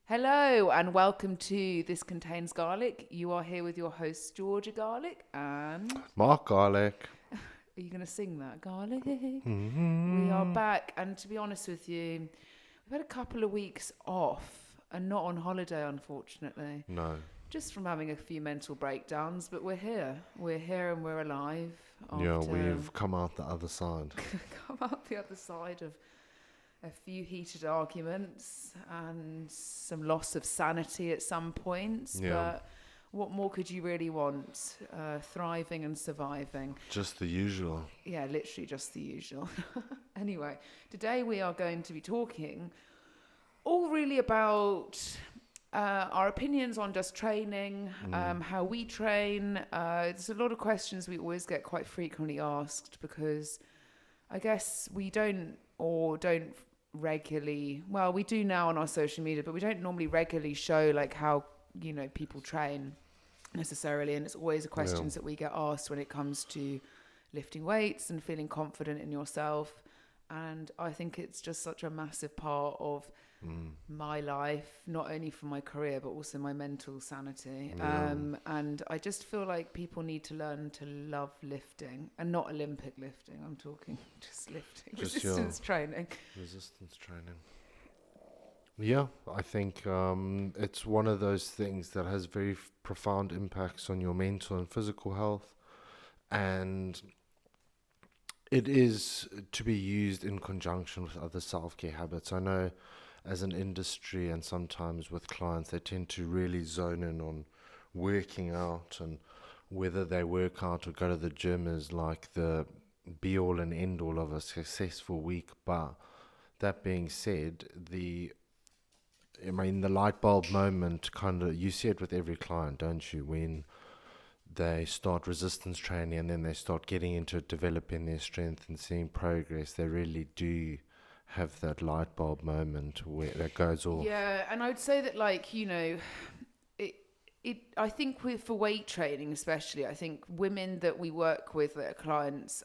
Hello and welcome to This Contains Garlic. You are here with your host Georgia Garlic and Mark Garlic. are you going to sing that? Garlic. Mm-hmm. We are back, and to be honest with you, we've had a couple of weeks off and not on holiday, unfortunately. No. Just from having a few mental breakdowns, but we're here. We're here and we're alive. Yeah, After we've come out the other side. come out the other side of a few heated arguments and some loss of sanity at some points. Yeah. But what more could you really want? Thriving and surviving. Just the usual. Yeah, literally just the usual. Anyway, today we are going to be talking all really about our opinions on just training, how we train. There's a lot of questions we always get quite frequently asked because I guess we don't regularly, well, we do now on our social media, but we don't normally regularly show like how, people train necessarily. And it's always the questions that we get asked when it comes to lifting weights and feeling confident in yourself. And I think it's just such a massive part of my life, not only for my career, but also my mental sanity. Yeah. And I just feel like people need to learn to love lifting, and not Olympic lifting. I'm talking just lifting, Just resistance training. Resistance training. Yeah, I think it's one of those things that has very profound impacts on your mental and physical health. And it is to be used in conjunction with other self-care habits. I know as an industry and sometimes with clients, they tend to really zone in on working out, and whether they work out or go to the gym is like the be-all and end-all of a successful week. But that being said, the light bulb moment, kind of, you see it with every client, don't you? When they start resistance training and then they start getting into it, developing their strength and seeing progress, they really do have that light bulb moment where that goes off. Yeah, and I would say that, I think for weight training especially, I think women that we work with that are clients,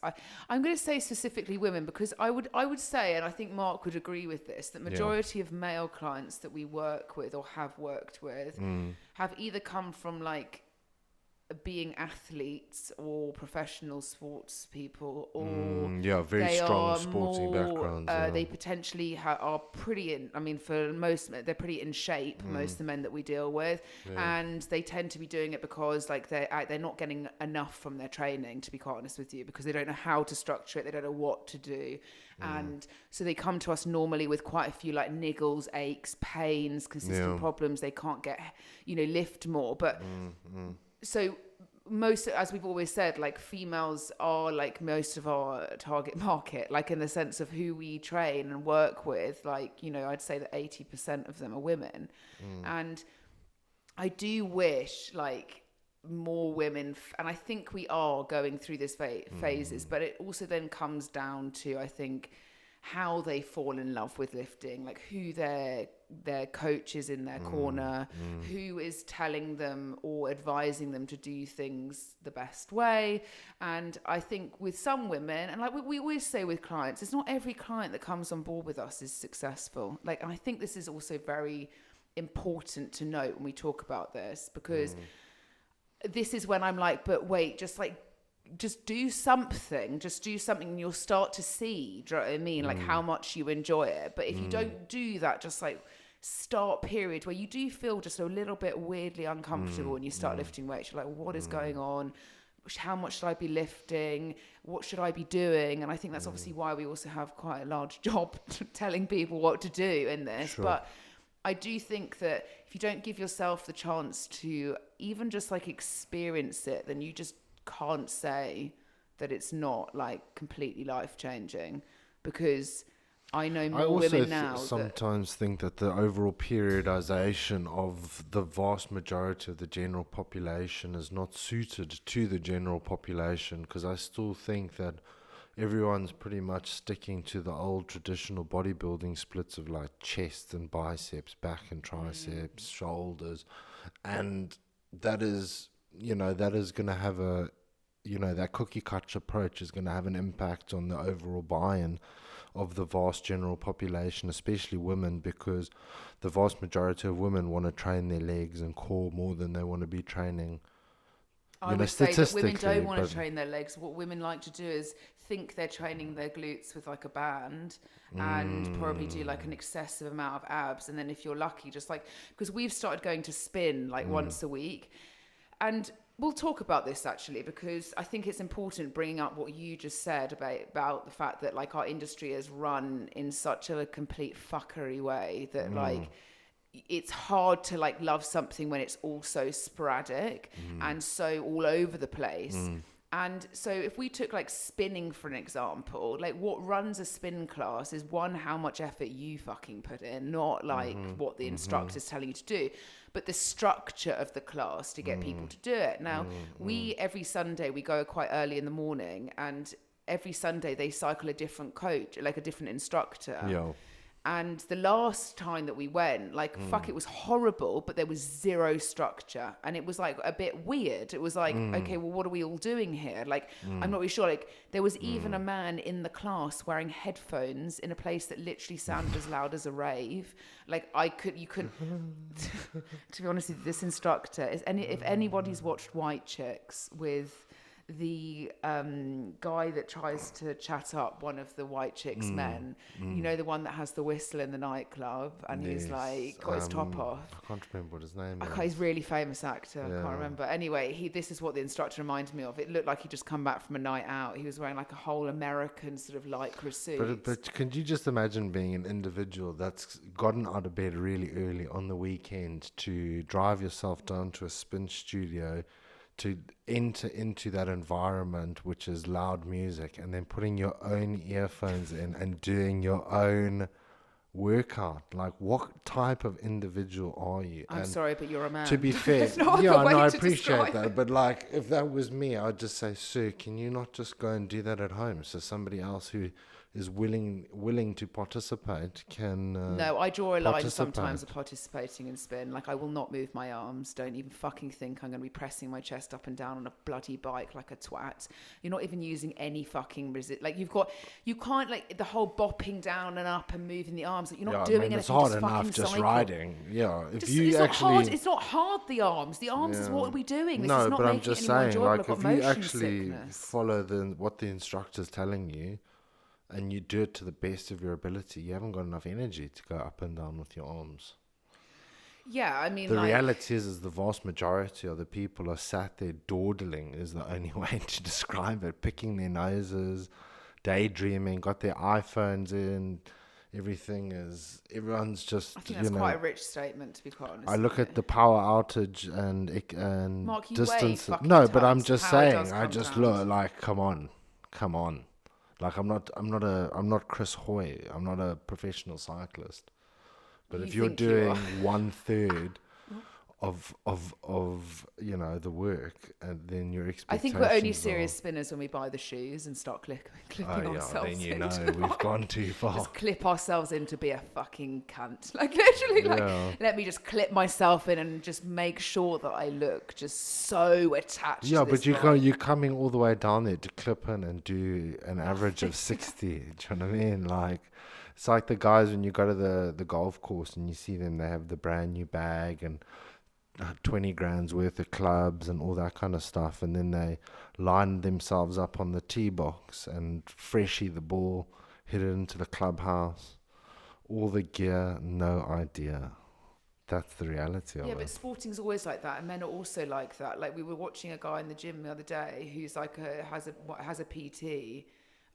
I'm going to say specifically women, because I would say, and I think Mark would agree with this, that majority of male clients that we work with or have worked with have either come from like being athletes or professional sports people, or very they strong are sporting more, backgrounds. they potentially are pretty in, I mean, for most, they're pretty in shape, most of the men that we deal with, and they tend to be doing it because like they're not getting enough from their training, to be quite honest with you, because they don't know how to structure it, they don't know what to do. And so they come to us normally with quite a few like niggles, aches, pains, consistent problems. They can't get, lift more. But so most, as we've always said, like females are like most of our target market, like in the sense of who we train and work with. Like, I'd say that 80% of them are women. And I do wish like more women, and I think we are going through this phases, but it also then comes down to, I think, how they fall in love with lifting, like who their coach is in their corner, who is telling them or advising them to do things the best way. And I think with some women, and like we always say with clients, it's not every client that comes on board with us is successful. Like, and I think this is also very important to note when we talk about this, because this is when I'm like, but wait, just do something and you'll start to see, do you know what I mean? Like how much you enjoy it. But if you don't do that, just like start period where you do feel just a little bit weirdly uncomfortable and you start lifting weights, you're like, what is going on? How much should I be lifting? What should I be doing? And I think that's obviously why we also have quite a large job telling people what to do in this. Sure. But I do think that if you don't give yourself the chance to even just like experience it, then you just can't say that it's not like completely life-changing, because I know more women now. Sometimes think that the overall periodization of the vast majority of the general population is not suited to the general population, because I still think that everyone's pretty much sticking to the old traditional bodybuilding splits of like chest and biceps, back and triceps, shoulders, and that is going to have that cookie cutter approach is going to have an impact on the overall buy-in of the vast general population, especially women, because the vast majority of women want to train their legs and core more than they want to be training. I would say that women don't want to train their legs. What women like to do is think they're training their glutes with like a band and probably do like an excessive amount of abs. And then if you're lucky, just like, because we've started going to spin like once a week. And we'll talk about this actually, because I think it's important bringing up what you just said about the fact that like our industry is run in such a complete fuckery way that like, it's hard to like love something when it's all so sporadic and so all over the place. And so if we took like spinning for an example, like what runs a spin class is one, how much effort you fucking put in, not like what the instructor's telling you to do, but the structure of the class to get people to do it. Now, every Sunday, we go quite early in the morning, and every Sunday they cycle a different coach, like a different instructor. Yo. And the last time that we went, like, fuck, it was horrible, but there was zero structure. And it was, like, a bit weird. It was like, okay, well, what are we all doing here? Like, I'm not really sure. Like, there was even a man in the class wearing headphones in a place that literally sounded as loud as a rave. Like, you couldn't, to be honest with you, this instructor, if anybody's watched White Chicks with the guy that tries to chat up one of the White Chicks men, you know, the one that has the whistle in the nightclub, and he's like got his top off. I can't remember what his name is. He's a really famous actor. I can't remember. Anyway, this is what the instructor reminded me of. It looked like he'd just come back from a night out. He was wearing like a whole American sort of lycra suit. But can you just imagine being an individual that's gotten out of bed really early on the weekend to drive yourself down to a spin studio, to enter into that environment which is loud music, and then putting your own earphones in and doing your own workout? Like, what type of individual are you? I'm sorry, but you're a man. To be fair, I appreciate that. But like, if that was me, I'd just say, sir, can you not just go and do that at home, so somebody else who is willing to participate can No, I draw a line sometimes of participating in spin. Like, I will not move my arms. Don't even fucking think I'm going to be pressing my chest up and down on a bloody bike like a twat. You're not even using any fucking like, you can't, like, the whole bopping down and up and moving the arms. Like, you're not doing anything. It's hard just enough just cycle. riding. Yeah, it's not hard. The arms is what are we doing? This is not but I'm just saying, like, if you actually sickness. follow what the instructor's telling you, and you do it to the best of your ability, you haven't got enough energy to go up and down with your arms. Yeah, I mean, the reality is the vast majority of the people are sat there dawdling, is the only way to describe it, picking their noses, daydreaming, got their iPhones in. Everyone's just, I think that's quite a rich statement, to be quite honest. I look at the power outage and Mark, you distance. weigh No, tons. but I'm just saying, I just down. look like, come on. Like, I'm not Chris Hoy. I'm not a professional cyclist. But if you're doing 1/3 of the work, and then your expectations, I think we're only serious spinners when we buy the shoes and start clipping ourselves. Then we've gone too far. Just clip ourselves in to be a fucking cunt. Like, literally, let me just clip myself in and just make sure that I look just so attached. Yeah, to but this you're coming all the way down there to clip in and do an average of 60. Do you know what I mean? Like, it's like the guys when you go to the golf course and you see them, they have the brand new bag and 20 grand's worth of clubs and all that kind of stuff, and then they line themselves up on the tee box and freshie the ball, hit it into the clubhouse, all the gear, no idea. That's the reality of it. Yeah, but sporting's always like that, and men are also like that. Like, we were watching a guy in the gym the other day who's like has a PT.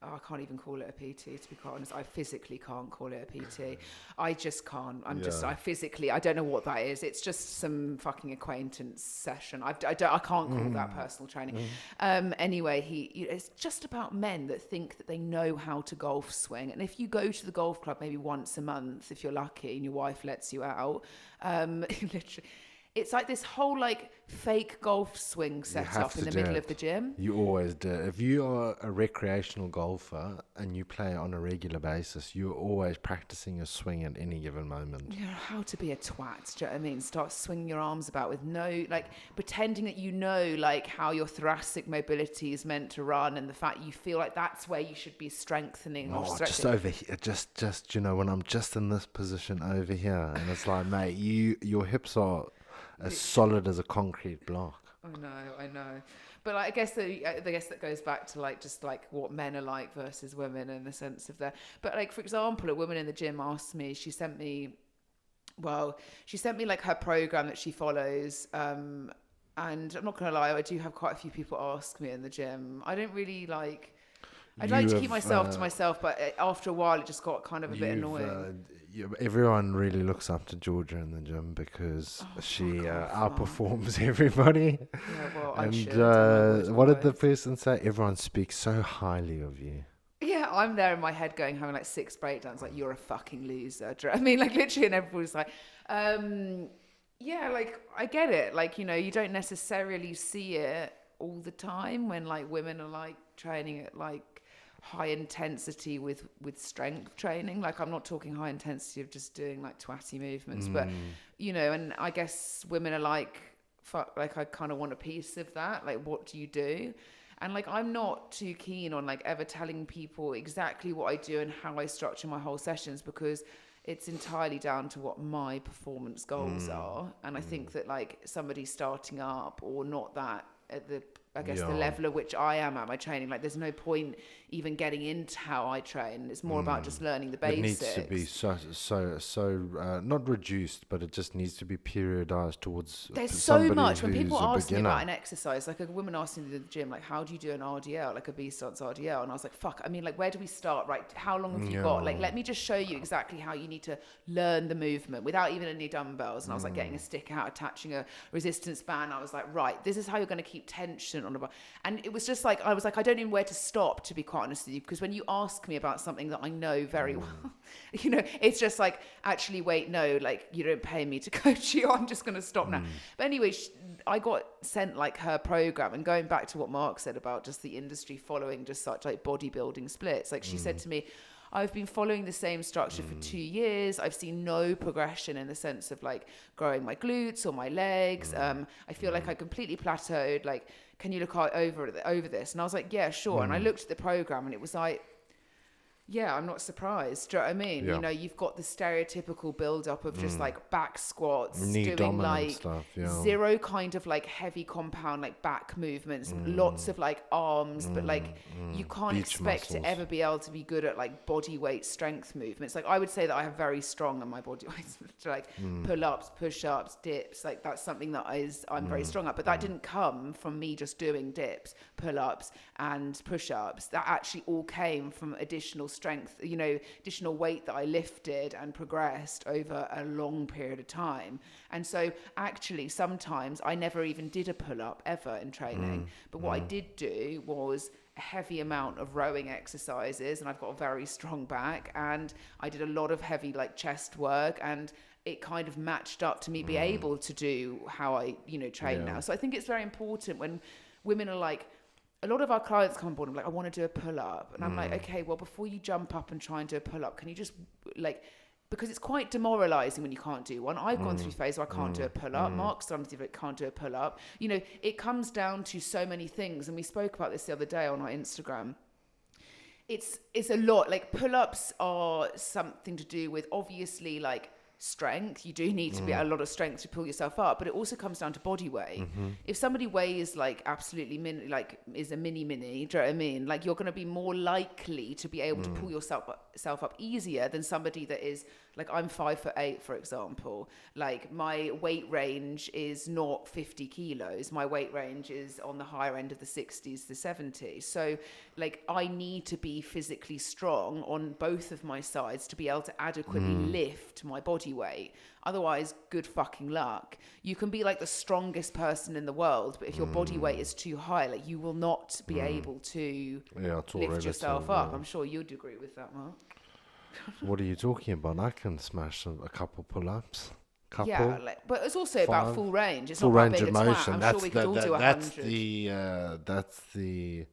I can't even call it a PT, to be quite honest. I physically can't call it a PT. I just can't. I don't know what that is. It's just some fucking acquaintance session. I can't call that personal training. Anyway, it's just about men that think that they know how to golf swing. And if you go to the golf club maybe once a month, if you're lucky and your wife lets you out, literally, it's like this whole like fake golf swing set have up in to the do middle it. of the gym. You always do. If you are a recreational golfer and you play on a regular basis, you're always practicing your swing at any given moment. You know, how to be a twat, do you know what I mean? Start swinging your arms about with no, like, pretending that you know, like, how your thoracic mobility is meant to run, and the fact you feel like that's where you should be strengthening or stretching. Just over here, just you know, when I'm just in this position over here, and it's like, mate, your hips are as solid as a concrete block. I know. But like, I guess that goes back to like just like what men are like versus women in the sense of that. But like, for example, a woman in the gym asked me, she sent me like her program that she follows. And I'm not going to lie, I do have quite a few people ask me in the gym. I don't really like, I'd like to keep myself to myself, but after a while it just got kind of a bit annoying. Everyone really looks up to Georgia in the gym because she outperforms everybody. Yeah, well, and I should. What did the person say? Everyone speaks so highly of you. Yeah, I'm there in my head going, having like 6 breakdowns, like, you're a fucking loser. Do you know what I mean? Like, literally, and everybody's like, yeah, like, I get it. Like, you know, you don't necessarily see it all the time when, like, women are, like, training at, like, high intensity with strength training. Like, I'm not talking high intensity of just doing, like, twatty movements. But, you know, and I guess women are like, fuck, like, I kind of want a piece of that. Like, what do you do? And, like, I'm not too keen on, like, ever telling people exactly what I do and how I structure my whole sessions, because it's entirely down to what my performance goals are. And I think that, like, somebody starting up or not that at the, I guess, the level at which I am at my training, like, there's no point even getting into how I train. It's more about just learning the basics. It needs to be so not reduced, but it just needs to be periodized towards. There's so much. When people ask me about an exercise, like a woman asked me in the gym, like, how do you do an RDL, like a B-stance RDL? And I was like, fuck, I mean, like, where do we start? Right, how long have you got? Like, let me just show you exactly how you need to learn the movement without even any dumbbells. And I was like getting a stick out, attaching a resistance band. I was like, right, this is how you're going to keep tension on the bar. And it was just like, I was like, I don't know where to stop, to be quite honest with you, because when you ask me about something that I know very well, you know, it's just like, actually, wait, no, like, you don't pay me to coach you, I'm just going to stop now. But anyway, I got sent like her program, and going back to what Mark said about just the industry following just such like bodybuilding splits, like she said to me, I've been following the same structure for 2 years. I've seen no progression in the sense of like growing my glutes or my legs. I feel like I completely plateaued. Like, can you look over this? And I was like, yeah, sure. And I looked at the program, and it was like, yeah, I'm not surprised. Do you know what I mean? Yeah. You know, you've got the stereotypical build-up of just like back squats, knee doing like stuff, zero kind of like heavy compound like back movements, lots of like arms, but like you can't Beach expect muscles. to ever be able to be good at like body weight strength movements. Like, I would say that I have very strong on my body weight, like pull-ups, push-ups, dips. Like, that's something that I'm very strong at. But that didn't come from me just doing dips, pull-ups, and push-ups. That actually all came from additional strength, you know, additional weight that I lifted and progressed over a long period of time. And so actually sometimes I never even did a pull-up ever in training. But what I did do was a heavy amount of rowing exercises, and I've got a very strong back, and I did a lot of heavy like chest work, and it kind of matched up to me be able to do how I, you know, train now. So I think it's very important when women are like, a lot of our clients come on board and like, I want to do a pull-up. And I'm like, okay, well, before you jump up and try and do a pull-up, can you just like, because it's quite demoralizing when you can't do one. I've gone through phases where I can't do a pull-up. Mark's done it, can't do a pull-up. You know, it comes down to so many things. And we spoke about this the other day on our Instagram. It's a lot. Like, pull-ups are something to do with, obviously, like, strength. You do need to be a lot of strength to pull yourself up, but it also comes down to body weight. If somebody weighs like absolutely is a mini, do you know what I mean? Like, you're going to be more likely to be able to pull yourself up easier than somebody that is like, I'm 5'8", for example. Like, my weight range is not 50 kilos. My weight range is on the higher end of the 60s to 70s. So like, I need to be physically strong on both of my sides to be able to adequately lift my body weight. Otherwise, good fucking luck. You can be like the strongest person in the world, but if your body weight is too high, like, you will not be able to lift yourself up. I'm sure you'd agree with that, Mark. What are you talking about? I can smash a couple pull-ups. couple. Yeah, but it's also about Five. full range. It's Full not about range being of a twat. motion. I'm That's sure we could all do 100. That's the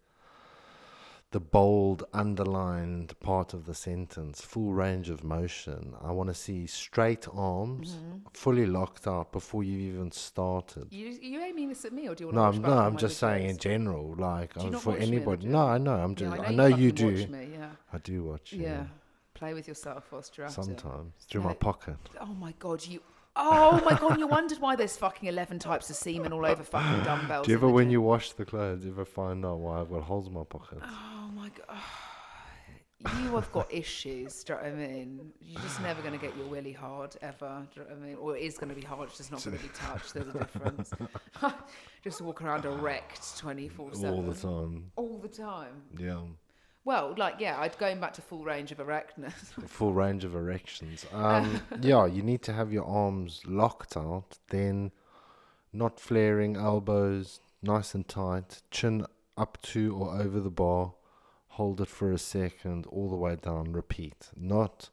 bold underlined part of the sentence. Full range of motion. I want to see straight arms, fully locked out before you've even started. You aiming this at me, or do you want No, to watch back I'm just saying in general, like Do you not for watch me in the anybody. gym? No, I know. I know you do. Watch me, yeah. I do watch. Yeah. Play with yourself whilst you're at it. Sometimes through my pocket. Oh my god, Oh my god, you wondered why there's fucking 11 types of semen all over fucking dumbbells. Do you ever, when you wash the clothes, ever find out why I've got holes in my pockets? Oh my god. You have got issues, do you know what I mean? You're just never going to get your willy hard, ever, do you know what I mean? Or it is going to be hard, it's just not going to be touched, there's a difference. Just walk around erect 24/7. All the time. All the time. Yeah. Well, I'd going back to full range of erectness. Full range of erections. Yeah, you need to have your arms locked out, then not flaring, elbows nice and tight, chin up to or over the bar, hold it for a second, all the way down, repeat. Not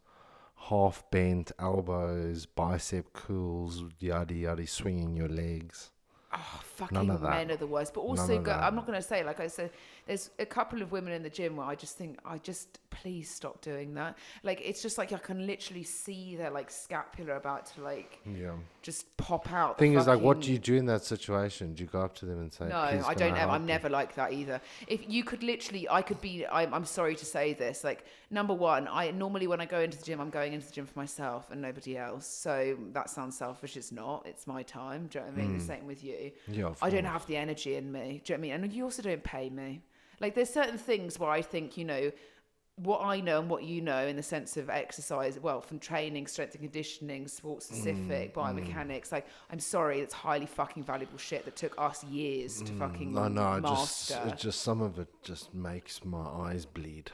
half bent elbows, bicep curls, yada yada, swinging your legs. Oh, fucking men are the worst. But also, I'm not going to say, like I said, there's a couple of women in the gym where I just think, please stop doing that. Like, it's just like I can literally see their, like, scapula about to, just pop out. Thing is, like, what do you do in that situation? Do you go up to them and say, no, I don't ever. I'm never like that either. If you could literally, I'm sorry to say this, like, number one, normally when I go into the gym, I'm going into the gym for myself and nobody else. So that sounds selfish. It's not. It's my time. Do you know what I mean? The same with you. Yeah, I don't have the energy in me. Do you know what I mean? And you also don't pay me. Like, there's certain things where I think, what I know and what you know in the sense of exercise, well, from training, strength and conditioning, sports specific, biomechanics, like, I'm sorry, it's highly fucking valuable shit that took us years to fucking master. Just some of it just makes my eyes bleed.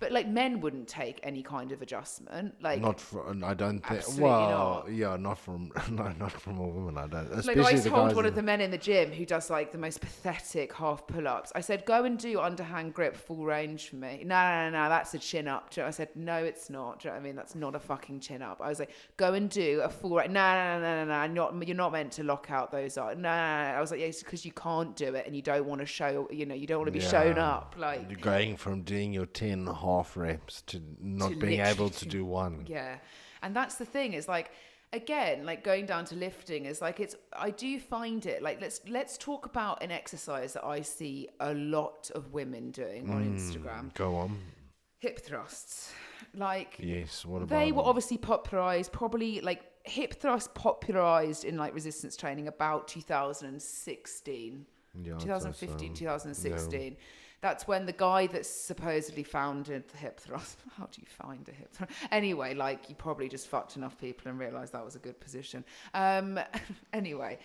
But like, men wouldn't take any kind of adjustment. Like, I don't think. Absolutely Well, not. Yeah, not from a woman. I don't. Like, Especially I the told guys one of the men in the gym who does like the most pathetic half pull-ups. I said, "Go and do underhand grip full range for me." No, that's a chin up. I said, "No, it's not." Do you know what I mean? That's not a fucking chin up. I was like, "Go and do a full range." No. You're not meant to lock out those. No. I was like, "Yeah, it's because you can't do it and you don't want to show. You don't want to be shown up." Like, you're going from doing your 10 half reps to not being able to do one. Yeah. And that's the thing, is like, again, like, going down to lifting is like, I do find it like, let's talk about an exercise that I see a lot of women doing on Instagram. Go on. Hip thrusts. Like, yes, what about they were obviously popularized, probably like hip thrust popularized in like resistance training about 2016. Yeah, 2015, 2016. Yeah. That's when the guy that supposedly founded the hip thrust. How do you find a hip thrust? Anyway, like, you probably just fucked enough people and realised that was a good position. Anyway,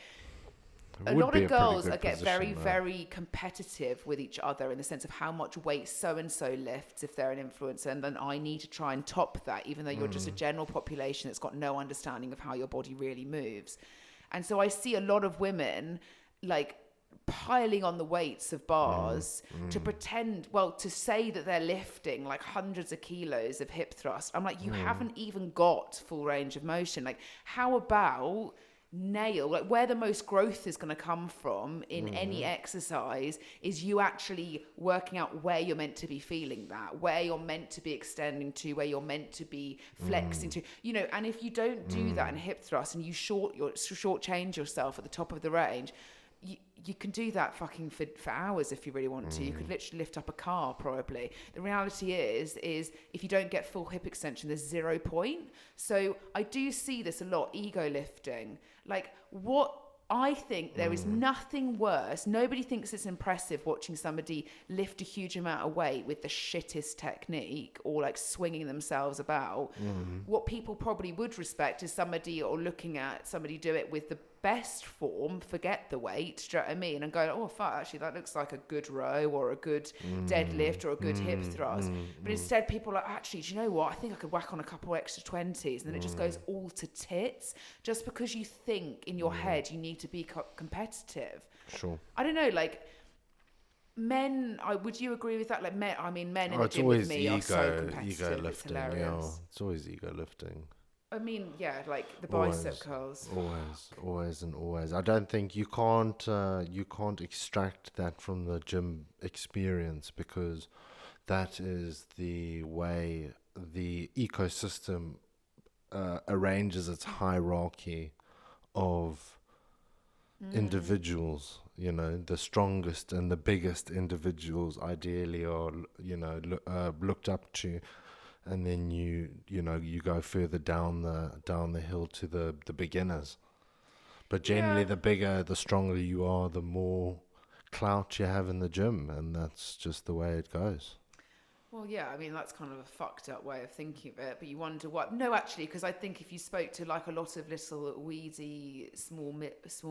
a lot of girls get very competitive with each other in the sense of how much weight so-and-so lifts if they're an influencer, and then I need to try and top that, even though you're just a general population that's got no understanding of how your body really moves. And so I see a lot of women, like, piling on the weights of bars to pretend, to say that they're lifting like hundreds of kilos of hip thrust. I'm like, you haven't even got full range of motion. Like, how about nail, like, where the most growth is going to come from in any exercise is you actually working out where you're meant to be feeling that, where you're meant to be extending to, where you're meant to be flexing to, and if you don't do that in hip thrust and you shortchange yourself at the top of the range, you can do that fucking for hours if you really want to. You could literally lift up a car, probably. The reality is if you don't get full hip extension, there's 0 point. So I do see this a lot, ego lifting. Like, what I think there is nothing worse. Nobody thinks it's impressive watching somebody lift a huge amount of weight with the shittest technique or like swinging themselves about. What people probably would respect is somebody, or looking at somebody do it with the best form, forget the weight, do you know what I mean? And going, oh fuck, actually that looks like a good row or a good deadlift or a good hip thrust. But instead people are like, actually, do you know what? I think I could whack on a couple extra 20s, and then it just goes all to tits just because you think in your head you need to be competitive. Sure. I don't know, like, men, would you agree with that? Like, men in the gym with me are so competitive. Ego lifting, it's hilarious. It's always ego lifting. I mean, yeah, like the bicep curls. Always. I don't think you can't extract that from the gym experience, because that is the way the ecosystem arranges its hierarchy of individuals. You know, the strongest and the biggest individuals ideally are, looked up to, and then you go further down the hill to the beginners. But generally, Yeah. the stronger you are, the more clout you have in the gym, and that's just the way it goes. Well, yeah, I mean, that's kind of a fucked up way of thinking of it, but you wonder what. No, actually, because I think if you spoke to like a lot of little weedy, small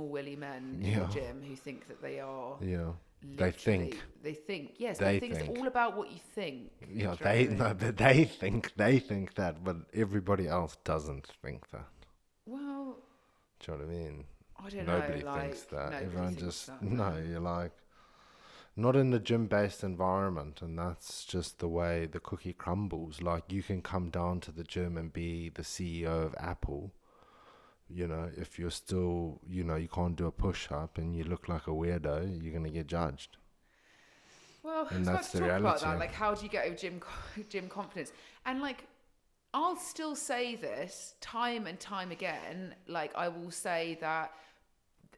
willy men in the gym who think that they are. Yeah. Literally, they think, yes, they think it's all about what you think. Yeah, Do you know what I mean? they think that, but everybody else doesn't think that. Well, Do you know what I mean? I don't Nobody know. thinks that. Nobody Everyone thinks just that, no. You're like, not in the gym-based environment, and that's just the way the cookie crumbles. Like, you can come down to the gym and be the CEO of Apple. You know, if you're still, you can't do a push-up and you look like a weirdo, you're gonna get judged. Well, And I was that's about to the talk about reality. that. Like, how do you get over gym confidence? And like, I'll still say this time and time again. Like, I will say that.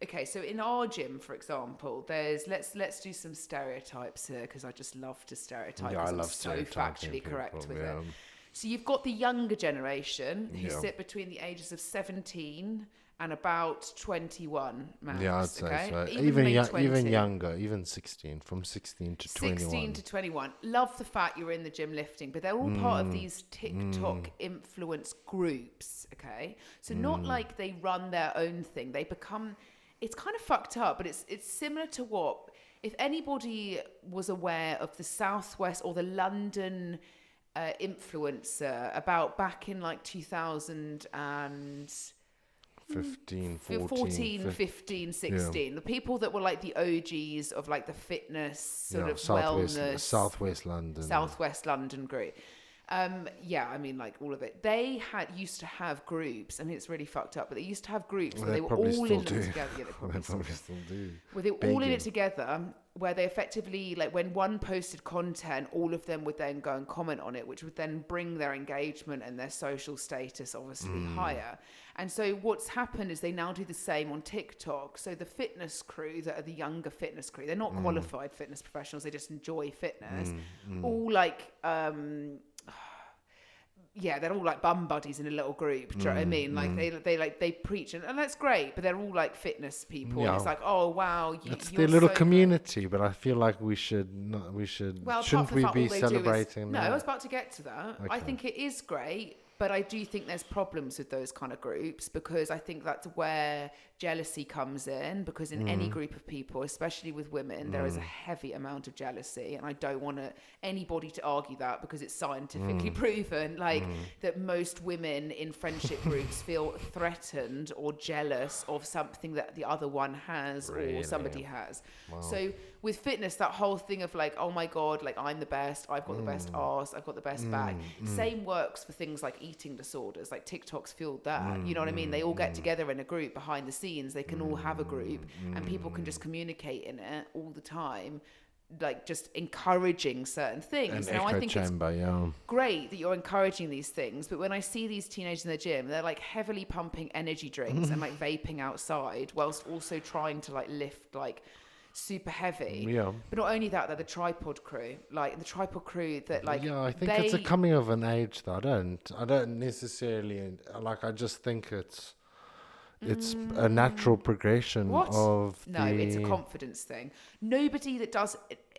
Okay, so in our gym, for example, there's let's do some stereotypes here, because I just love to stereotype. Yeah, I 'Cause I'm love so stereotyping factually correct people, with yeah. it. So you've got the younger generation who Yeah. sit between the ages of 17 and about 21 max. Yeah, I'd say okay? so. Even late Even 20. younger, even 16, from 16 to 21. 16 to 21. Love the fact you're in the gym lifting, but they're all part of these TikTok influence groups, okay? So not like they run their own thing. They become, it's kind of fucked up, but it's similar to what, if anybody was aware of the Southwest or the London influencer about back in like 2000 and 15, 14, 15, 16. The people that were like the OGs of like the fitness sort of wellness. Southwest London group. I mean, like all of it. They used to have groups, and it's really fucked up, but they used to have groups where they were all in them together. Yeah, they probably still do. Where they were all in it together, where they effectively, like when one posted content, all of them would then go and comment on it, which would then bring their engagement and their social status obviously higher. And so what's happened is they now do the same on TikTok. So the fitness crew that are the younger fitness crew, they're not qualified fitness professionals, they just enjoy fitness. All like, they're all like bum buddies in a little group. Do you know what I mean? Like they preach, and that's great. But they're all like fitness people. Yeah. And it's like, oh wow, It's you're their little so community, but I feel like we should. Well, Shouldn't we be celebrating No, that? I was about to get to that. I Okay. think it is great, but I do think there's problems with those kind of groups, because I think that's where jealousy comes in, because in any group of people, especially with women, there is a heavy amount of jealousy, and I don't want anybody to argue that, because it's scientifically proven that most women in friendship groups feel threatened or jealous of something that the other one has or somebody has. Wow. So with fitness, that whole thing of like, oh my God, like I'm the best, I've got the best arse, I've got the best back. Same works for things like eating disorders, like TikTok's fueled that. You know what I mean? They all get together in a group behind the scenes. They can all have a group and people can just communicate in it all the time, like just encouraging certain things. An Now, I echo think chamber, it's great that you're encouraging these things, but when I see these teenagers in the gym, they're like heavily pumping energy drinks and like vaping outside whilst also trying to like lift like super heavy. Yeah. But not only that, they're the tripod crew. Like the tripod crew that like I think it's a coming of an age though. I don't necessarily like. I just think it's a natural progression of it's a confidence thing.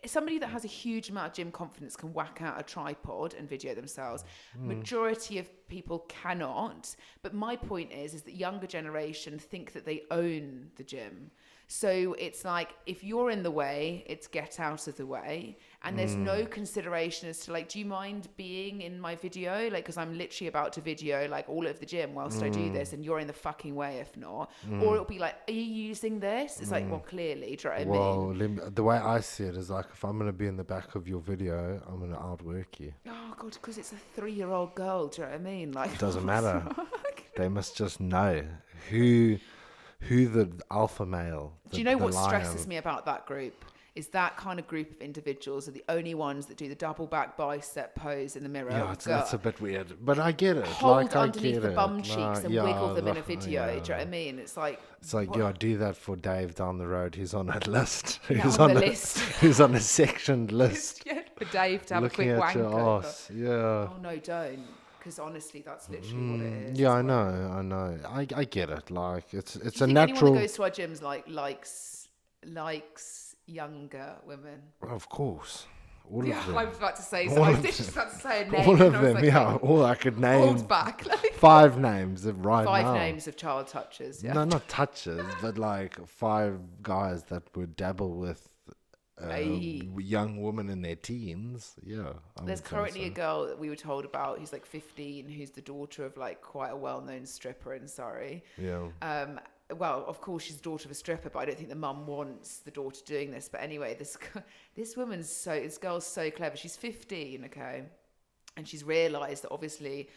Somebody that has a huge amount of gym confidence can whack out a tripod and video themselves. Majority of people cannot. But my point is that younger generation think that they own the gym. So it's like, if you're in the way, it's get out of the way. And there's no consideration as to like, do you mind being in my video? Like, because I'm literally about to video like all of the gym whilst I do this, and you're in the fucking way if not. Or it'll be like, are you using this? It's like, well, clearly, do you know what I mean? The way I see it is like, if I'm going to be in the back of your video, I'm going to outwork you. Oh, God, because it's a 3-year-old girl, do you know what I mean? Like, It doesn't matter. They must just know who the alpha male. Do you know what stresses me about that group? Is that kind of group of individuals are the only ones that do the double back bicep pose in the mirror. Yeah, that's a bit weird, but I get it. Hold I underneath get the it. bum cheeks and wiggle them in a video. Yeah. Do you know what I mean? It's like, yeah, do that for Dave down the road. He's on a list. Yeah, He's on on the a list. He's on a sectioned list. Yeah, for Dave to have Looking a quick at your wanker. ass. Yeah. Oh no, don't. Because honestly, that's literally what it is. Yeah, I know. I get it. Like it's Do you a think natural. anyone that goes to our gyms likes younger women? Of course, all of Yeah, them. I was about to say. All So I of was just about to say a name. All and of I was them, like, yeah. All I could name. Hold back. Like, 5 names of right now. 5 names of child touchers. Yeah. No, not touches, but like 5 guys that would dabble with young women in their teens. Yeah. There's currently a girl that we were told about who's like 15, who's the daughter of like quite a well-known stripper in Surrey. Yeah. Well, of course, she's the daughter of a stripper, but I don't think the mum wants the daughter doing this. But anyway, this girl's so clever. She's 15, okay? And she's realised that obviously,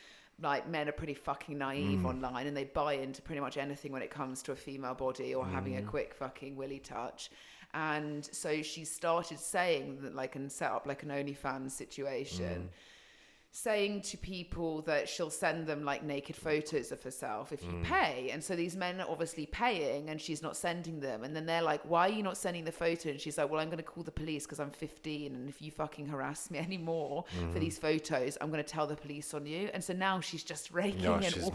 like, men are pretty fucking naive online and they buy into pretty much anything when it comes to a female body or having a quick fucking willy touch. And so she started saying that, like, and set up like an OnlyFans situation. Saying to people that she'll send them like naked photos of herself if you pay. And so these men are obviously paying and she's not sending them. And then they're like, why are you not sending the photo? And she's like, well, I'm going to call the police because I'm 15. And if you fucking harass me anymore for these photos, I'm going to tell the police on you. And so now she's just raking in. She's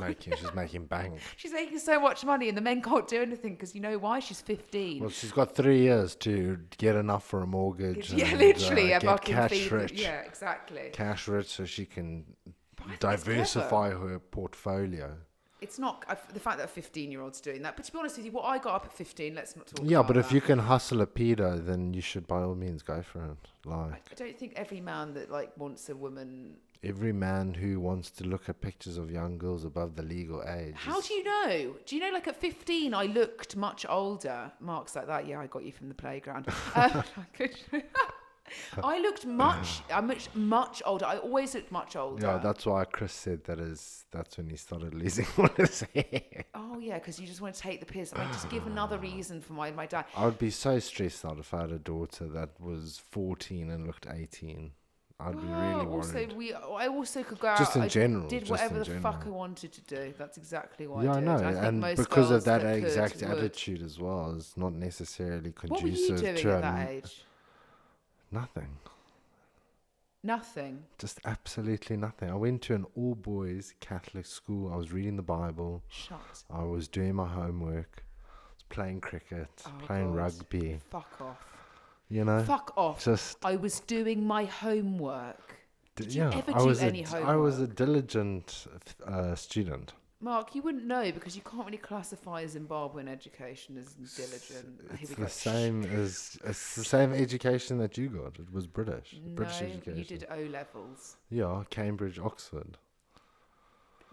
making bank. She's making so much money and the men can't do anything because you know why? She's 15. Well, she's got 3 years to get enough for a mortgage. Yeah, and, literally. get fucking cash rich. Yeah, exactly. Cash rich so she can I think it's diversify her portfolio. It's not the fact that a 15-year-old's doing that. But to be honest with you, what I got up at 15, let's not talk about Yeah, but if that. you can hustle a pedo, then you should by all means go for it. Like, I don't think every man that like wants a woman. every man who wants to look at pictures of young girls above the legal age. How do you know? Do you know, like at 15, I looked much older? Mark's like that. Yeah, I got you from the playground. I looked much older. I always looked much older. Yeah, that's why Chris said that's when he started losing all his hair. Oh yeah, because you just want to take the piss. I just give another reason for my dad. I would be so stressed out if I had a daughter that was 14 and looked 18. I'd be really worried. I also could go out. Just in general. Did just whatever in the general. fuck I wanted to do. That's exactly what Yeah, I I did. know. I think And most because girls of that could exact would. attitude as well, it's not necessarily conducive What were you doing to at that age? nothing. Nothing. Just absolutely nothing. I went to an all-boys Catholic school. I was reading the Bible. Shut. I was doing my homework. I was playing cricket, Oh, playing God. rugby. Fuck off. You know? Fuck off. Just I was doing my homework. Did you ever I do was any I was a homework? diligent student. Mark, you wouldn't know because you can't really classify Zimbabwean education as diligent. Here It's we the go. same as it's the same education that you got. It was British. No, British education. you did O levels. Yeah, Cambridge, Oxford.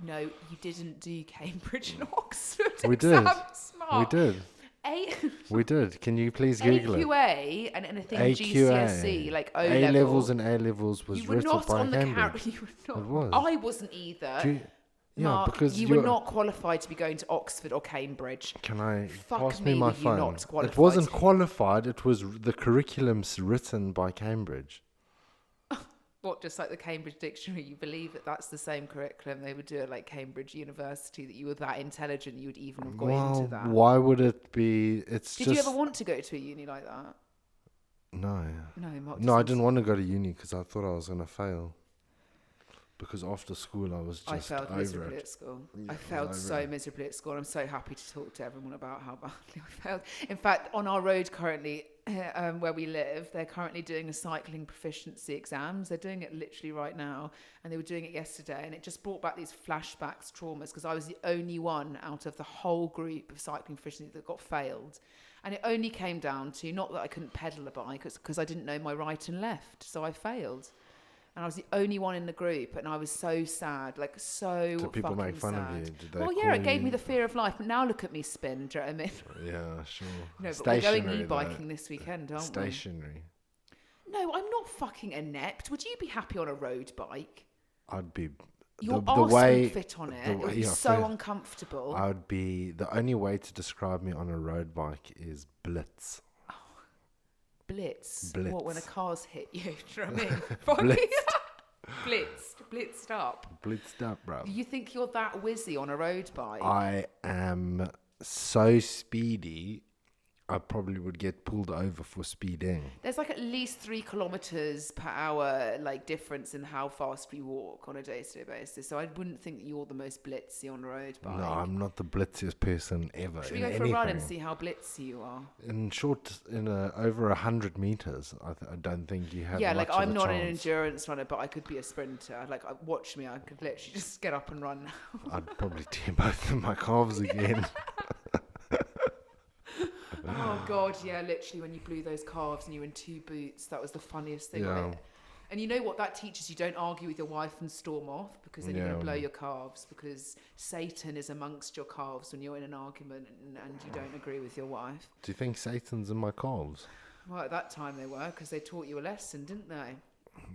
No, you didn't do Cambridge and Oxford We did. exams, We Mark. did. We did. Can you please Google it? AQA and anything AQA. GCSE, like O A level. levels and A levels was You were written not by on the Cambridge. You were not. It was. I wasn't either. Do you- yeah, Mark, because you were not qualified to be going to Oxford or Cambridge. Can I Fuck pass me, me my were you phone? not qualified It wasn't to- qualified. It was the curriculums written by Cambridge. What, just like the Cambridge Dictionary? You believe that that's the same curriculum they would do at like Cambridge University, that you were that intelligent you would even have gone into that? Why would it be? It's Did just you ever want to go to a uni like that? no. No, Mark. No, I just- didn't want to go to uni because I thought I was gonna fail. Because after school, I was just I failed over miserably it. at school. Yeah, I I was failed over so it. miserably at school. I'm so happy to talk to everyone about how badly I failed. In fact, on our road currently, where we live, they're currently doing a cycling proficiency exams. They're doing it literally right now, and they were doing it yesterday, and it just brought back these flashbacks, traumas, because I was the only one out of the whole group of cycling proficiency that got failed. And it only came down to, not that I couldn't pedal a bike, it's because I didn't know my right and left, so I failed. And I was the only one in the group, and I was so sad, like so Did people fucking make fun sad. of you? Did they Well, yeah, call it gave me you- the fear of life. But now look at me spin, do you know what I mean? Yeah, sure. No, but we're going Stationary, e-biking though. this weekend, aren't Stationary. we? No, I'm not fucking inept. Would you be happy on a road bike? I'd be Your the arse way wouldn't fit on it. It would be yeah, so uncomfortable. I would be, the only way to describe me on a road bike is blitz. Blitz. Blitz. What, when a car's hit you? Do you know what I mean? Blitzed up. Blitzed up, bro. You think you're that whizzy on a road bike? I am so speedy, I probably would get pulled over for speeding. There's like at least 3 kilometers per hour like difference in how fast we walk on a day-to-day basis. So I wouldn't think that you're the most blitzy on a road bike. No, I'm not the blitziest person ever. Should we go for a run and see how blitzy you are? Over 100 meters, I don't think you have. Yeah, much like I'm of a not an chance. endurance runner, but I could be a sprinter. Like, watch me, I could literally just get up and run now. I'd probably tear both of my calves again. Oh God, yeah, literally when you blew those calves and you were in 2 boots, that was the funniest thing. Yeah. Right? And you know what that teaches you? Don't argue with your wife and storm off, because then you're going to blow your calves, because Satan is amongst your calves when you're in an argument and you don't agree with your wife. Do you think Satan's in my calves? Well, at that time they were, because they taught you a lesson, didn't they?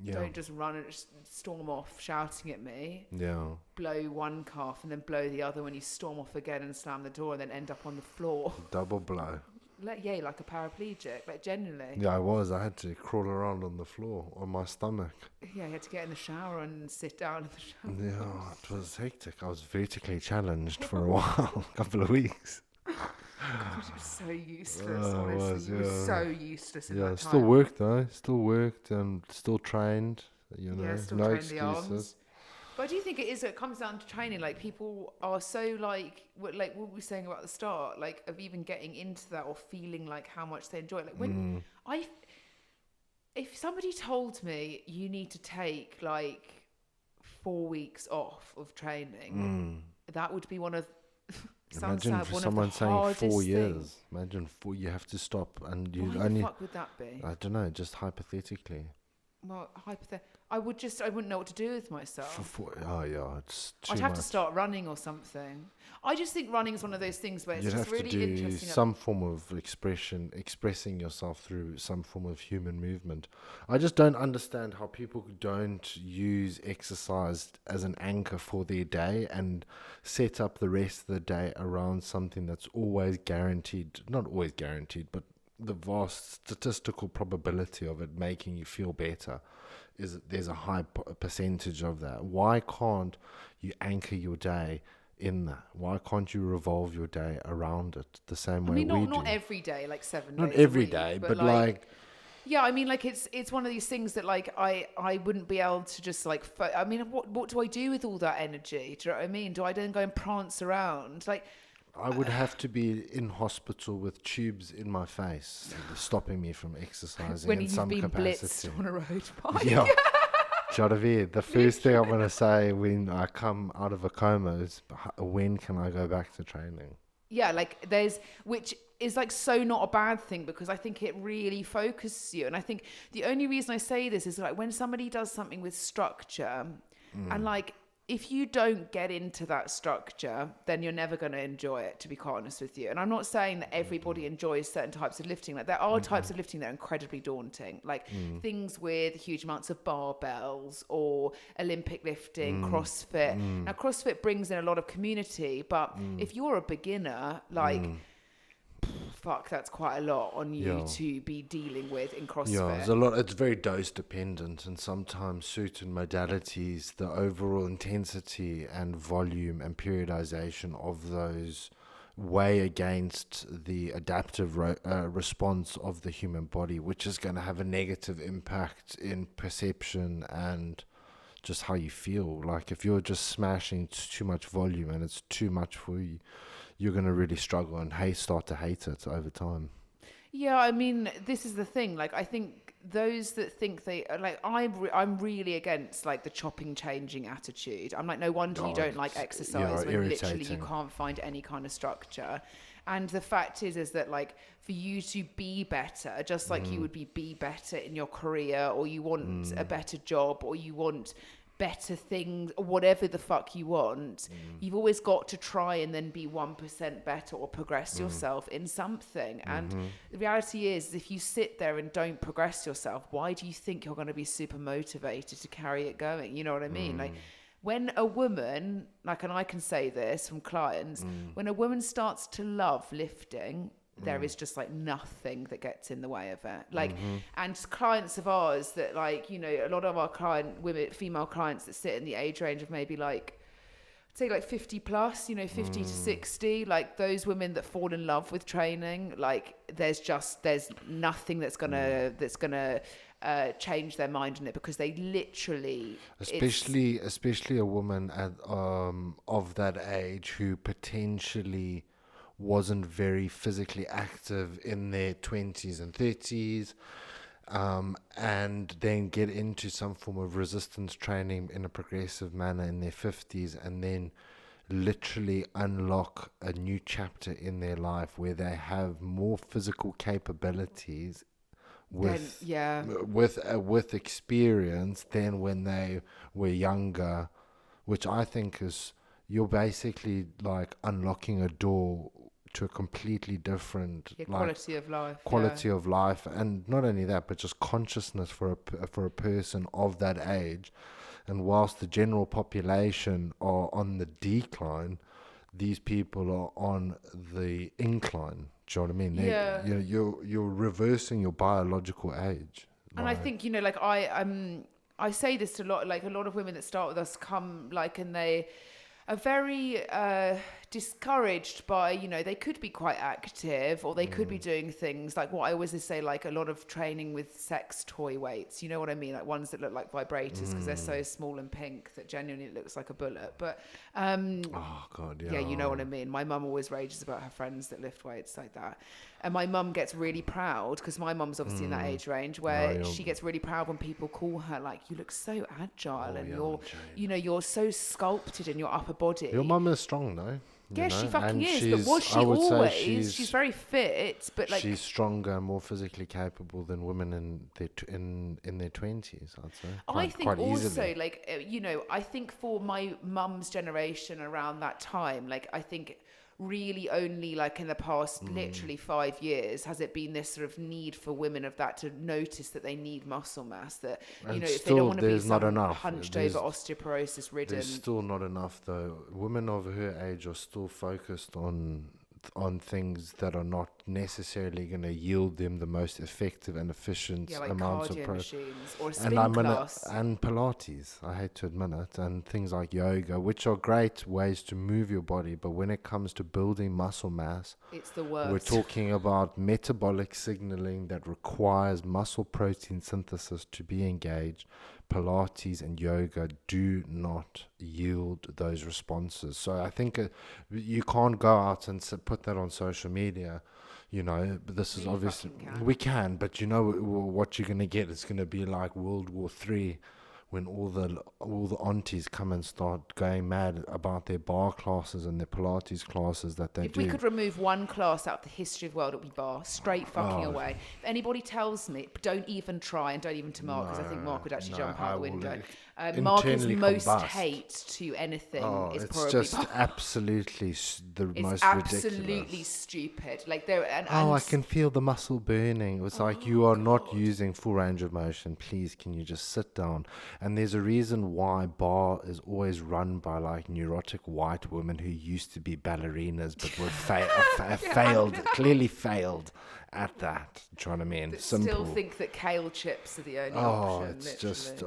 Yeah. Don't just run and just storm off shouting at me. Yeah. Blow one calf and then blow the other when you storm off again and slam the door and then end up on the floor. Double blow. Like a paraplegic, like genuinely. Yeah, I had to crawl around on the floor on my stomach. Yeah, you had to get in the shower and sit down in the shower. Yeah, it was hectic. I was vertically challenged for a while, a couple of weeks. God, it was so useless, honestly. You were so useless in that time. Still worked though. Still worked and still trained. You know, still no trained excuses. the arms. But I do think it comes down to training. Like, people are so like what we were saying about the start, like, of even getting into that or feeling like how much they enjoy it. Like, when if somebody told me you need to take like 4 weeks off of training, that would be one of Imagine for someone saying 4 years. Imagine you have to stop and you Why only. the fuck would that be? I don't know, just hypothetically. Well, I wouldn't know what to do with myself. It's too I'd have much. to start running or something. I just think running is one of those things where it's You'd just have really to do interesting. some form of expressing yourself through some form of human movement. I just don't understand how people don't use exercise as an anchor for their day and set up the rest of the day around something that's always guaranteed, not always guaranteed, but the vast statistical probability of it making you feel better is there's a high percentage of that. Why can't you anchor your day in that? Why can't you revolve your day around it the same way we do? Not every day, like 7 days. Not every a week, day, but like yeah, I mean, like it's one of these things that like I wouldn't be able to just like. I mean, what do I do with all that energy? Do you know what I mean? Do I then go and prance around like? I would have to be in hospital with tubes in my face, stopping me from exercising When in you've some been capacity. blitzed on a road bike. Yeah. Jadavid, the first thing I'm going to say when I come out of a coma is, when can I go back to training? Yeah, like which is like so not a bad thing, because I think it really focuses you. And I think the only reason I say this is like when somebody does something with structure and like, if you don't get into that structure, then you're never going to enjoy it, to be quite honest with you. And I'm not saying that everybody enjoys certain types of lifting. Like, there are types of lifting that are incredibly daunting, like things with huge amounts of barbells or Olympic lifting, CrossFit. Now, CrossFit brings in a lot of community, but if you're a beginner, like... fuck, that's quite a lot on you to be dealing with in CrossFit. Yeah, there's a lot. It's very dose dependent, and sometimes certain modalities, the overall intensity and volume and periodization of those weigh against the adaptive response of the human body, which is going to have a negative impact in perception and just how you feel. Like, if you're just smashing too much volume and it's too much for you, you're going to really struggle and start to hate it over time. Yeah, I mean, this is the thing. Like, I think those that think they like, I'm really against like the chopping, changing attitude. I'm like, no wonder you don't like exercise when literally you can't find any kind of structure. And the fact is that like, for you to be better, just like you would be better in your career, or you want a better job, or you want better things, or whatever the fuck you want, you've always got to try and then be 1% better or progress yourself in something. And the reality is, if you sit there and don't progress yourself, why do you think you're going to be super motivated to carry it going? You know what I mean? Like, when a woman, like, and I can say this from clients, when a woman starts to love lifting, there is just like nothing that gets in the way of it. Like, and clients of ours that, like, you know, a lot of our female clients that sit in the age range of maybe like, say like 50 plus, you know, 50 to 60, like those women that fall in love with training, like there's nothing that's gonna change their mind on it, because they literally, especially a woman at of that age who potentially wasn't very physically active in their 20s and 30s, and then get into some form of resistance training in a progressive manner in their 50s, and then literally unlock a new chapter in their life where they have more physical capabilities with experience than when they were younger, which I think is, you're basically like unlocking a door to a completely different quality of life, and not only that, but just consciousness for a person of that age. And whilst the general population are on the decline, these people are on the incline. Do you know what I mean? You're reversing your biological age. And I think, you know, like I say this to a lot of women that start with us come like, and they are very discouraged by, you know, they could be quite active, or they could be doing things like what I always say, like a lot of training with sex toy weights, you know what I mean, like ones that look like vibrators because they're so small and pink that genuinely it looks like a bullet. But oh god, yeah, you know what I mean. My mum always rages about her friends that lift weights like that, and my mum gets really proud, because my mum's obviously in that age range where she gets really proud when people call her like, you look so agile, and you're, you know, you're so sculpted in your upper body. Your mum is strong though. Yeah, she fucking is. But was she always? She's very fit, but like she's stronger, more physically capable than women in their 20s. I'd say. I think also, like, you know, I think for my mum's generation around that time, like, I think really only like in the past literally 5 years has it been this sort of need for women of that to notice that they need muscle mass, that, you and know, if they don't want to be hunched over osteoporosis ridden. There's still not enough though. Women of her age are still focused on things that are not necessarily going to yield them the most effective and efficient like amounts of cardio machines or and Pilates, I hate to admit it, and things like yoga, which are great ways to move your body, but when it comes to building muscle mass, it's the worst. We're talking about metabolic signaling that requires muscle protein synthesis to be engaged. Pilates and yoga do not yield those responses. So I think you can't go out and put that on social media. You know, this is obviously, we can, but you know what you're going to get is going to be like World War III, when all the aunties come and start going mad about their bar classes and their Pilates classes that they do. If we could remove one class out of the history of the world, it would be bar, straight fucking away. If anybody tells me, don't even try, and don't even to Mark, because I think Mark would actually jump out the window. Mark's most hate to anything is it's probably just bar. Absolutely the most ridiculous. It's absolutely stupid. Like I can feel the muscle burning. It's like, you are not using full range of motion. Please, can you just sit down? And there's a reason why bar is always run by like neurotic white women who used to be ballerinas but were clearly failed at that. Do you know what I mean? That still think that kale chips are the only option. It's literally. just,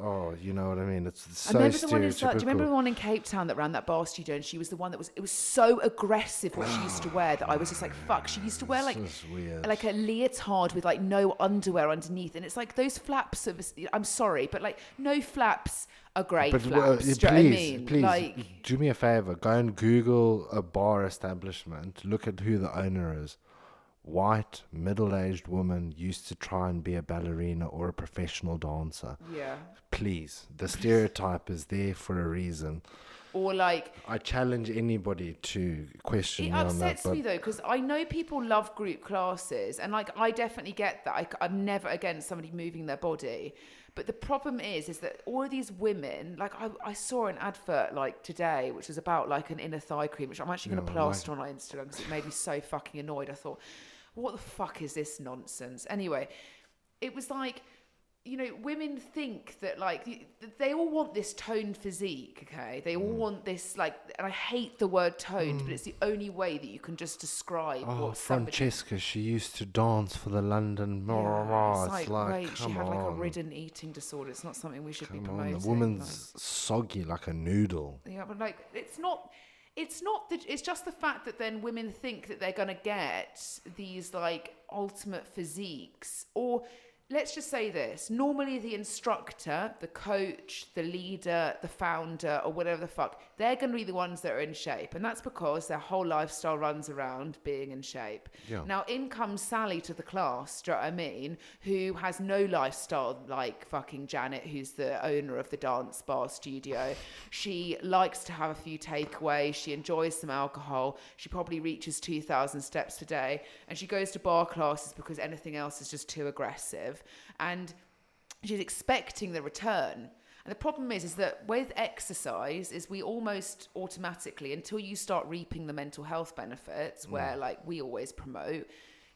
you know what I mean? It's so stereotypical. Do you remember the one in Cape Town that ran that bar studio, and she was the one that it was so aggressive what she used to wear that I was just like, fuck. She used to wear like a leotard with like no underwear underneath, and it's like those flaps I'm sorry, but like no flaps are great flaps. Please, do you know what I mean? Please, like, do me a favor. Go and Google a bar establishment. Look at who the owner is. White, middle-aged woman used to try and be a ballerina or a professional dancer. Yeah. Please, the stereotype is there for a reason. Or like, I challenge anybody to question me on that. It upsets me though, because I know people love group classes, and like I definitely get that. I'm never against somebody moving their body. But the problem is that all of these women, like I saw an advert like today, which was about like an inner thigh cream, which I'm actually going to plaster on my Instagram because it made me so fucking annoyed. I thought, what the fuck is this nonsense? Anyway, it was like you know, women think that like they all want this toned physique, okay? They all want this like, and I hate the word toned, but it's the only way that you can just describe what somebody. Francesca, she used to dance for the London. Yeah, It's it's like, wait, she come had like a on. ridden eating disorder. It's not something we should be Come on, promoting. the woman's soggy like a noodle. Yeah, but like it's not that, it's just the fact that then women think that they're going to get these like ultimate physiques. Or let's just say this, normally the instructor, the coach, the leader, the founder, or whatever the fuck, they're going to be the ones that are in shape, and that's because their whole lifestyle runs around being in shape. Yeah. Now in comes Sally to the class, do you know what I mean, who has no lifestyle like fucking Janet, who's the owner of the dance bar studio. She likes to have a few takeaways, she enjoys some alcohol, she probably reaches 2,000 steps a day, and she goes to bar classes because anything else is just too aggressive, and she's expecting the return. And the problem is that with exercise is we almost automatically, until you start reaping the mental health benefits, where like we always promote,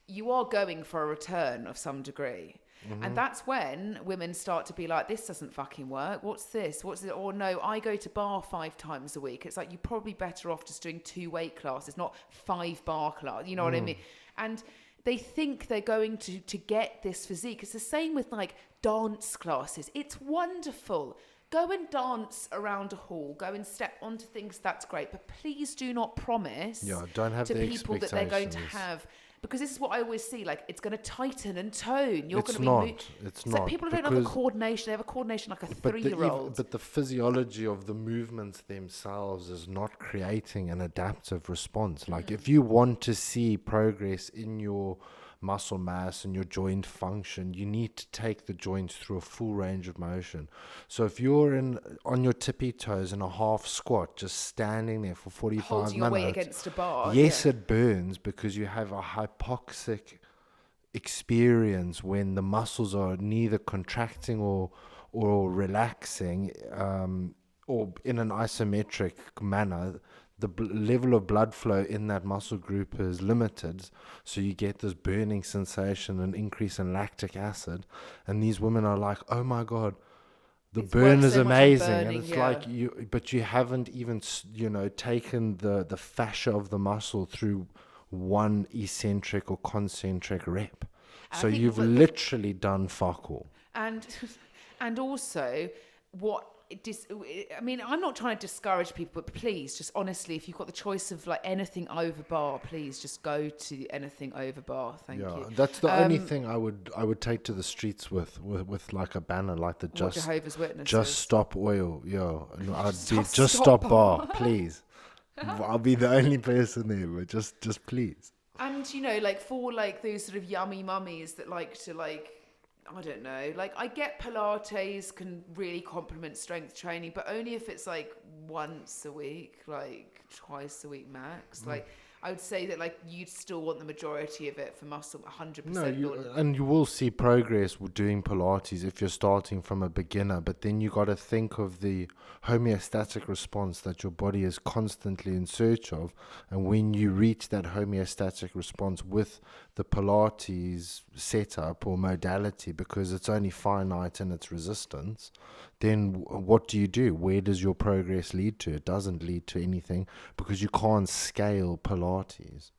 you are going for a return of some degree. And that's when women start to be like, this doesn't fucking work. What's this? What's it? Or no, I go to bar 5 times a week. It's like, you're probably better off just doing 2 weight classes, not 5 bar classes. You know what I mean? And they think they're going to get this physique. It's the same with like dance classes. It's wonderful. Go and dance around a hall. Go and step onto things. That's great. But please do not promise don't have to the people that they're going to expectations. have. Because this is what I always see, like, it's going to tighten and tone. You're It's going to be... not. It's It's not. like people don't have a coordination. They have a coordination like a But the 3-year-old. but the physiology of the movements themselves is not creating an adaptive response. Like if you want to see progress in your muscle mass and your joint function, you need to take the joints through a full range of motion. So if you're on your tippy toes in a half squat, just standing there for 45 Holding your minutes, weight against a bar. yes, yeah. it burns because you have a hypoxic experience when the muscles are neither contracting or relaxing, or in an isometric manner. The level of blood flow in that muscle group is limited, so you get this burning sensation and increase in lactic acid, and these women are like, oh my god, the It's burn worked is so much on amazing. burning, And it's yeah. like but you haven't even taken the fascia of the muscle through one eccentric or concentric rep. And I So think you've literally done fuck all. And also, I mean, I'm not trying to discourage people, but please, just honestly, if you've got the choice of like anything over bar, please just go to anything over bar. Thank you. That's the only thing I would take to the streets with like a banner like the What Jehovah's Witnesses. just stop oil. Yeah, no, I'd be Just just stop stop bar, please. I'll be the only person there, but just please. And you know, like for like those sort of yummy mummies that like to like, I don't know, like I get Pilates can really complement strength training, but only if it's like once a week, like twice a week max. Like I would say that like you'd still want the majority of it for muscle, 100%. No, you will see progress with doing Pilates if you're starting from a beginner, but then you got to think of the homeostatic response that your body is constantly in search of, and when you reach that homeostatic response with the Pilates setup or modality, because it's only finite in its resistance, then what do? Where does your progress lead to? It doesn't lead to anything because you can't scale Pilates.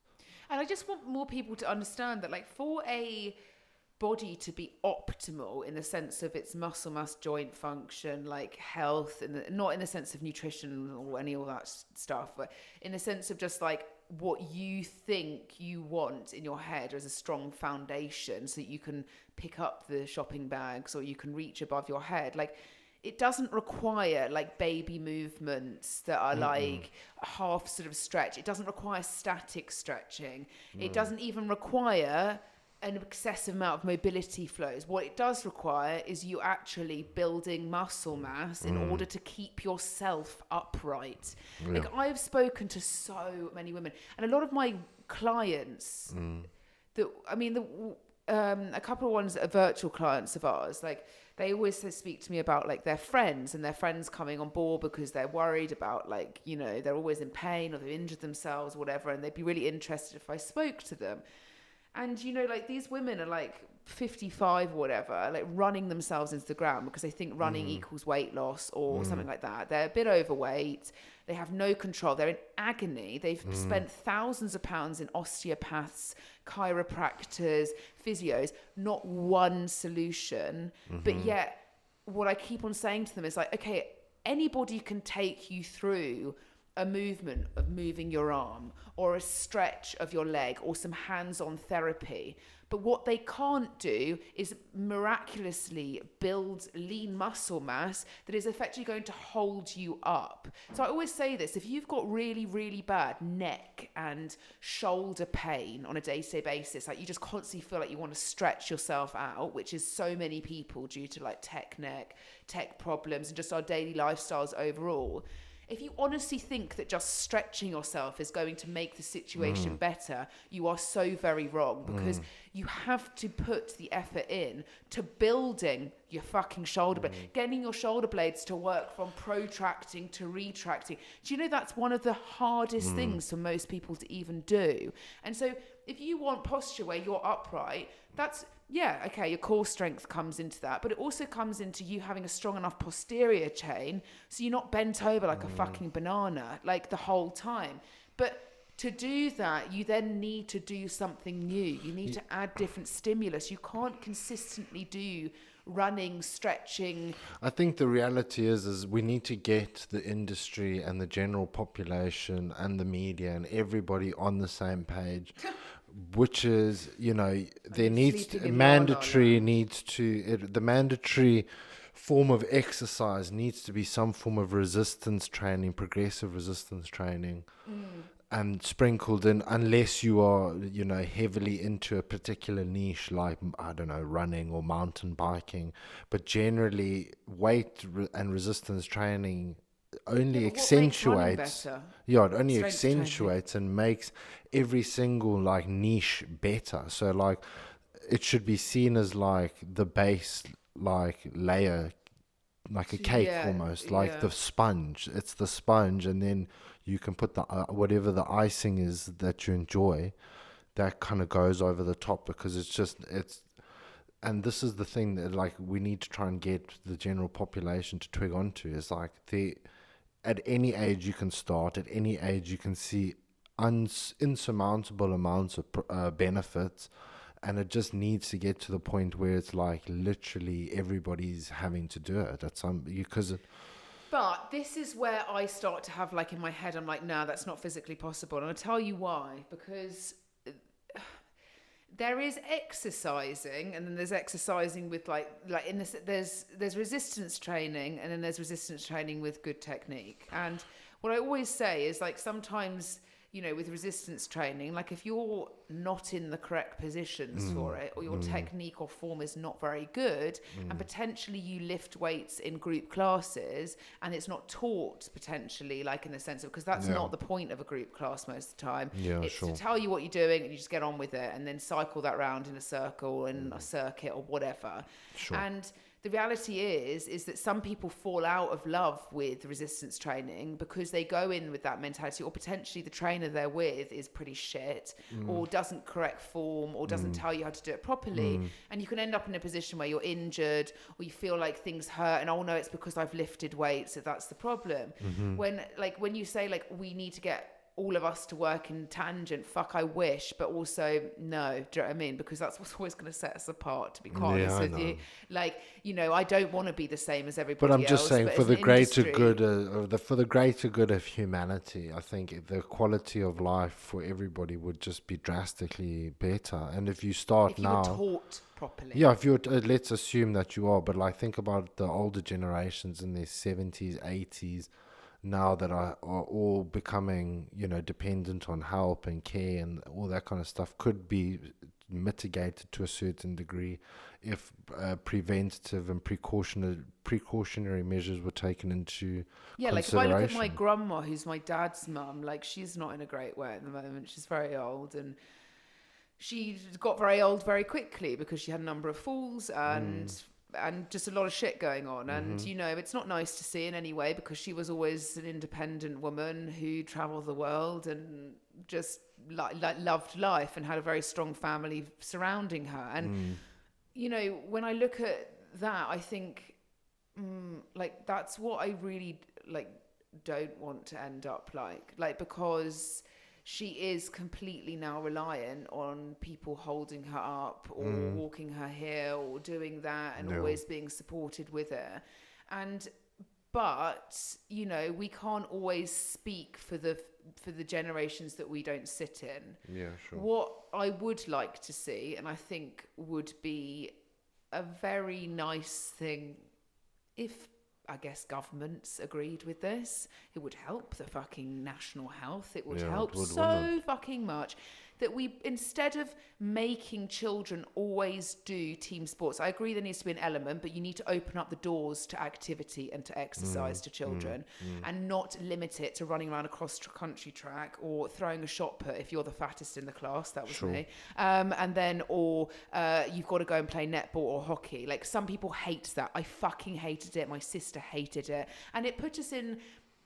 And I just want more people to understand that, like, for a body to be optimal in the sense of its muscle mass, joint function, like health, and not in the sense of nutrition or any of that stuff, but in the sense of just like what you think you want in your head as a strong foundation so that you can pick up the shopping bags or you can reach above your head. Like, it doesn't require like baby movements that are like half sort of stretch. It doesn't require static stretching. It doesn't even require an excessive amount of mobility flows. What it does require is you actually building muscle mass in order to keep yourself upright. Yeah. Like, I've spoken to so many women, and a lot of my clients a couple of ones that are virtual clients of ours, like they always speak to me about like their friends and their friends coming on board because they're worried about, like, you know, they're always in pain or they've injured themselves or whatever, and they'd be really interested if I spoke to them. And, you know, like these women are like 55 or whatever, like running themselves into the ground because they think running equals weight loss or something like that. They're a bit overweight. They have no control. They're in agony. They've spent thousands of pounds in osteopaths, chiropractors, physios, not one solution. But yet what I keep on saying to them is like, okay, anybody can take you through a movement of moving your arm or a stretch of your leg or some hands-on therapy. But what they can't do is miraculously build lean muscle mass that is effectively going to hold you up. So I always say this, if you've got really, really bad neck and shoulder pain on a day-to-day basis, like you just constantly feel like you want to stretch yourself out, which is so many people due to like tech problems and just our daily lifestyles overall. If you honestly think that just stretching yourself is going to make the situation better, you are so very wrong, because you have to put the effort in to building your fucking shoulder blade, getting your shoulder blades to work from protracting to retracting. Do you know that's one of the hardest things for most people to even do? And so if you want posture where you're upright, that's, yeah, okay, your core strength comes into that, but it also comes into you having a strong enough posterior chain so you're not bent over like a fucking banana like the whole time. But to do that, you then need to do something new. You need to add different stimulus. You can't consistently do running, stretching. I think the reality is we need to get the industry and the general population and the media and everybody on the same page. Which is, you know, there needs to, mandatory needs to, the mandatory form of exercise needs to be some form of resistance training, progressive resistance training, and sprinkled in, unless you are, you know, heavily into a particular niche like, I don't know, running or mountain biking. But generally, and resistance training only accentuates, it only accentuates and makes every single like niche better. So like it should be seen as like the base like layer, like a cake, almost like the sponge. It's the sponge, and then you can put the whatever the icing is that you enjoy, that kind of goes over the top, because it's and this is the thing that like we need to try and get the general population to twig onto, is like at any age you can start, at any age you can see insurmountable amounts of benefits, and it just needs to get to the point where it's like literally everybody's having to do it at some, because but this is where I start to have like in my head, I'm like, nah, that's not physically possible. And I'll tell you why. Because there is exercising, and then there's exercising with like in this, there's resistance training, and then there's resistance training with good technique. And what I always say is like sometimes, you know, with resistance training, like if you're not in the correct positions for it, or your technique or form is not very good, and potentially you lift weights in group classes and it's not taught potentially, like in the sense of, because that's not the point of a group class most of the time. It's to tell you what you're doing and you just get on with it, and then cycle that round in a circle and a circuit or whatever. And the reality is that some people fall out of love with resistance training because they go in with that mentality, or potentially the trainer they're with is pretty shit, or doesn't correct form, or doesn't tell you how to do it properly. And you can end up in a position where you're injured, or you feel like things hurt, and oh no, it's because I've lifted weights, so that's the problem. When you say like we need to get all of us to work in tangent, fuck, I wish, but also no, do you know what I mean? Because that's what's always going to set us apart, to be quite honest with you. Like, you know, I don't want to be the same as everybody else. But I'm just saying, for the greater good, for the greater good of humanity, I think the quality of life for everybody would just be drastically better. And if you start now, if you were taught properly, if you're, let's assume that you are, but like think about the older generations in their 70s, 80s. Now that are all becoming, you know, dependent on help and care and all that kind of stuff, could be mitigated to a certain degree if preventative and precautionary measures were taken into consideration. Like if I look at my grandma, who's my dad's mum, like she's not in a great way at the moment. She's very old, and she got very old very quickly because she had a number of falls and just a lot of shit going on. And, you know, it's not nice to see in any way, because she was always an independent woman who traveled the world and just loved life and had a very strong family surrounding her. And you know, when I look at that, I think like that's what I really like don't want to end up like because she is completely now reliant on people holding her up or walking her here or doing that and always being supported with her. But you know, we can't always speak for the generations that we don't sit in. Yeah, sure. What I would like to see, and I think would be a very nice thing if, I guess, governments agreed with this. It would help the fucking national health. It would help so fucking much that we, instead of making children always do team sports, I agree there needs to be an element, but you need to open up the doors to activity and to exercise to children and not limit it to running around a cross-country track or throwing a shot put if you're the fattest in the class. That was me. And then, or you've got to go and play netball or hockey. Like, some people hate that. I fucking hated it. My sister hated it. And it put us in...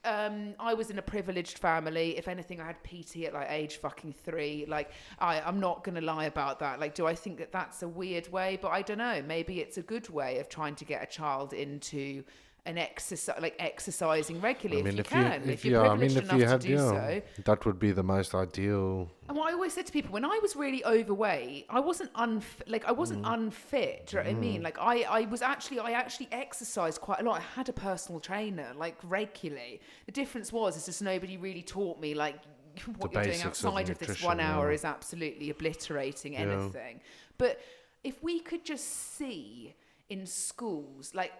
I was in a privileged family. If anything, I had PT at like age fucking 3. Like, I'm not going to lie about that. Like, do I think that that's a weird way? But I don't know. Maybe it's a good way of trying to get a child into an exercise, like exercising regularly. I mean, if you're privileged enough to do so, that would be the most ideal. And what I always said to people, when I was really overweight, I wasn't unfit. Do you know what I mean? Like, I actually exercised quite a lot. I had a personal trainer, like, regularly. The difference is just nobody really taught me, like, what you're doing outside of this 1 hour is absolutely obliterating anything. But if we could just see in schools, like,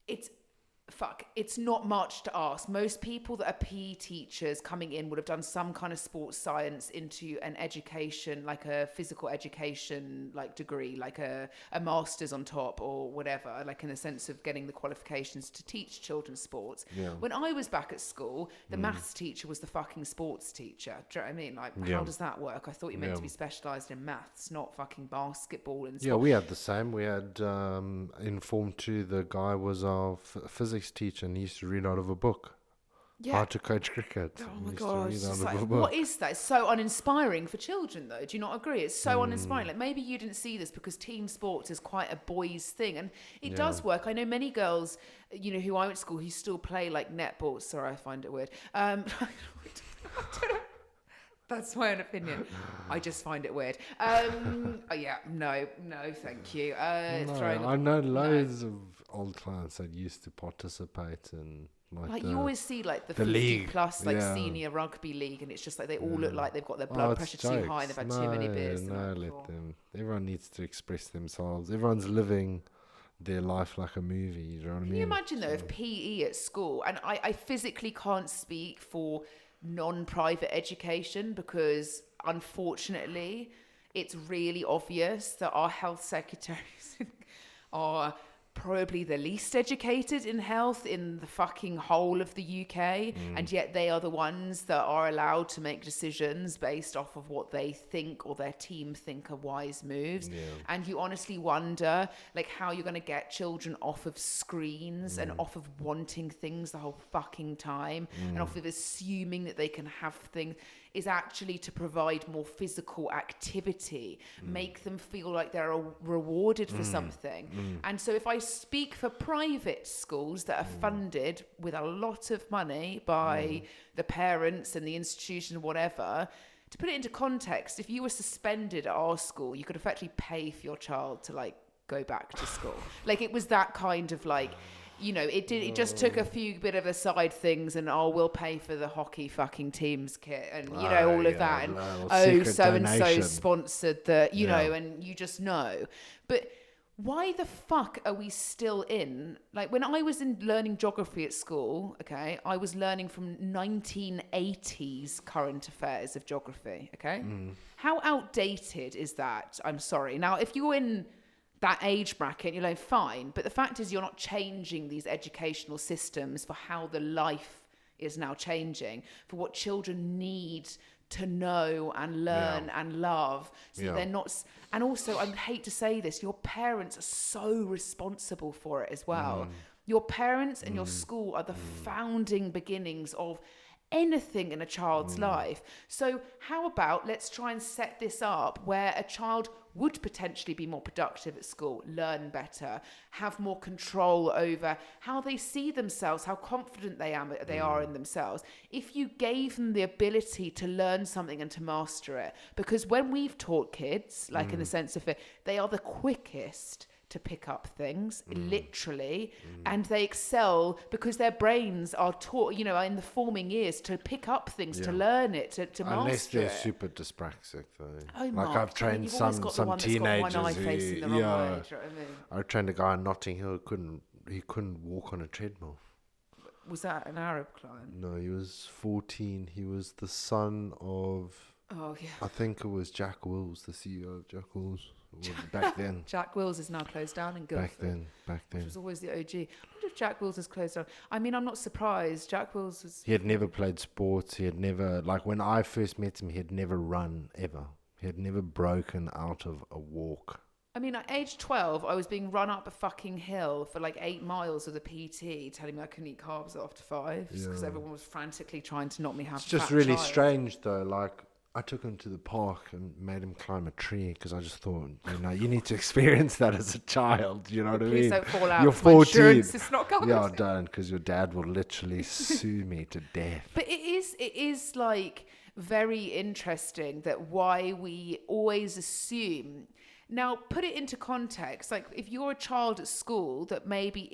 it's not much to ask. Most people that are PE teachers coming in would have done some kind of sports science into an education, like a physical education, like degree, like a master's on top or whatever, like in the sense of getting the qualifications to teach children's sports. Yeah. When I was back at school, the maths teacher was the fucking sports teacher. Do you know what I mean? Like, how does that work? I thought you meant to be specialised in maths, not fucking basketball and stuff. Yeah, we had the same. We had in Form 2, the guy was our physics teacher and he used to read out of a book. How to coach cricket. Oh my god, what is that? It's so uninspiring for children, though. Do you not agree? It's so uninspiring. Like, maybe you didn't see this because team sports is quite a boys' thing, and it does work. I know many girls, you know, who I went to school who still play like netball. Sorry, I find it weird. That's my own opinion. I just find it weird. No, thank you. I know loads of old clients that used to participate in like you always see like the 50 league plus like senior rugby league, and it's just like they all look like they've got their blood pressure too high and they've had too many beers. No, let them. Everyone needs to express themselves. Everyone's living their life like a movie. You know what I mean? Can you imagine though if PE at school, and I physically can't speak for non-private education because unfortunately it's really obvious that our health secretaries are probably the least educated in health in the fucking whole of the UK, and yet they are the ones that are allowed to make decisions based off of what they think or their team think are wise moves. And you honestly wonder like how you're going to get children off of screens and off of wanting things the whole fucking time and off of assuming that they can have things, is actually to provide more physical activity, make them feel like they're rewarded for something. And so if I speak for private schools that are funded with a lot of money by the parents and the institution or whatever, to put it into context, if you were suspended at our school, you could effectively pay for your child to like go back to school. Like, it was that kind of like, you know, it just took a few bit of aside things and we'll pay for the hockey fucking teams kit and you know all of that and so and so sponsored the you know, and you just know. But why the fuck are we still in, like, when I was in learning geography at school, okay, I was learning from 1980s current affairs of geography, okay? How outdated is that? I'm sorry. Now, if you're in that age bracket, you're like, fine. But the fact is you're not changing these educational systems for how the life is now changing, for what children need to know and learn and love. So they're not... And also, I hate to say this, your parents are so responsible for it as well. Your parents and your school are the founding beginnings of anything in a child's life. So how about let's try and set this up where a child would potentially be more productive at school, learn better, have more control over how they see themselves, how confident they are in themselves. If you gave them the ability to learn something and to master it, because when we've taught kids, like in the sense of it, they are the quickest to pick up things, literally, and they excel because their brains are taught, you know, in the forming years to pick up things, to learn it, to master it. Unless they're super dyspraxic, though. Oh, like Mark, I've trained some teenagers got one eye who, facing the wrong way, do you know what I mean? I trained a guy in Notting Hill he couldn't walk on a treadmill. Was that an Arab client? No, he was 14. He was the son of, I think it was Jack Wills, the CEO of Jack Wills. Back then. Jack Wills is now closed down in Guildford. Back then. Which was always the OG. I wonder if Jack Wills is closed down. I mean, I'm not surprised. Jack Wills was... He had never played sports. He had never... Like, when I first met him, he had never run, ever. He had never broken out of a walk. I mean, at age 12, I was being run up a fucking hill for like 8 miles with a PT, telling me I couldn't eat carbs after 5, because everyone was frantically trying to not me have. It's just really strange, though. Like, I took him to the park and made him climb a tree because I just thought, you know, you need to experience that as a child. You know what I mean? Please don't fall out. You're 14. It's not covered. Yeah, don't, because your dad will literally sue me to death. But it is like very interesting that why we always assume. Now, put it into context. Like, if you're a child at school that maybe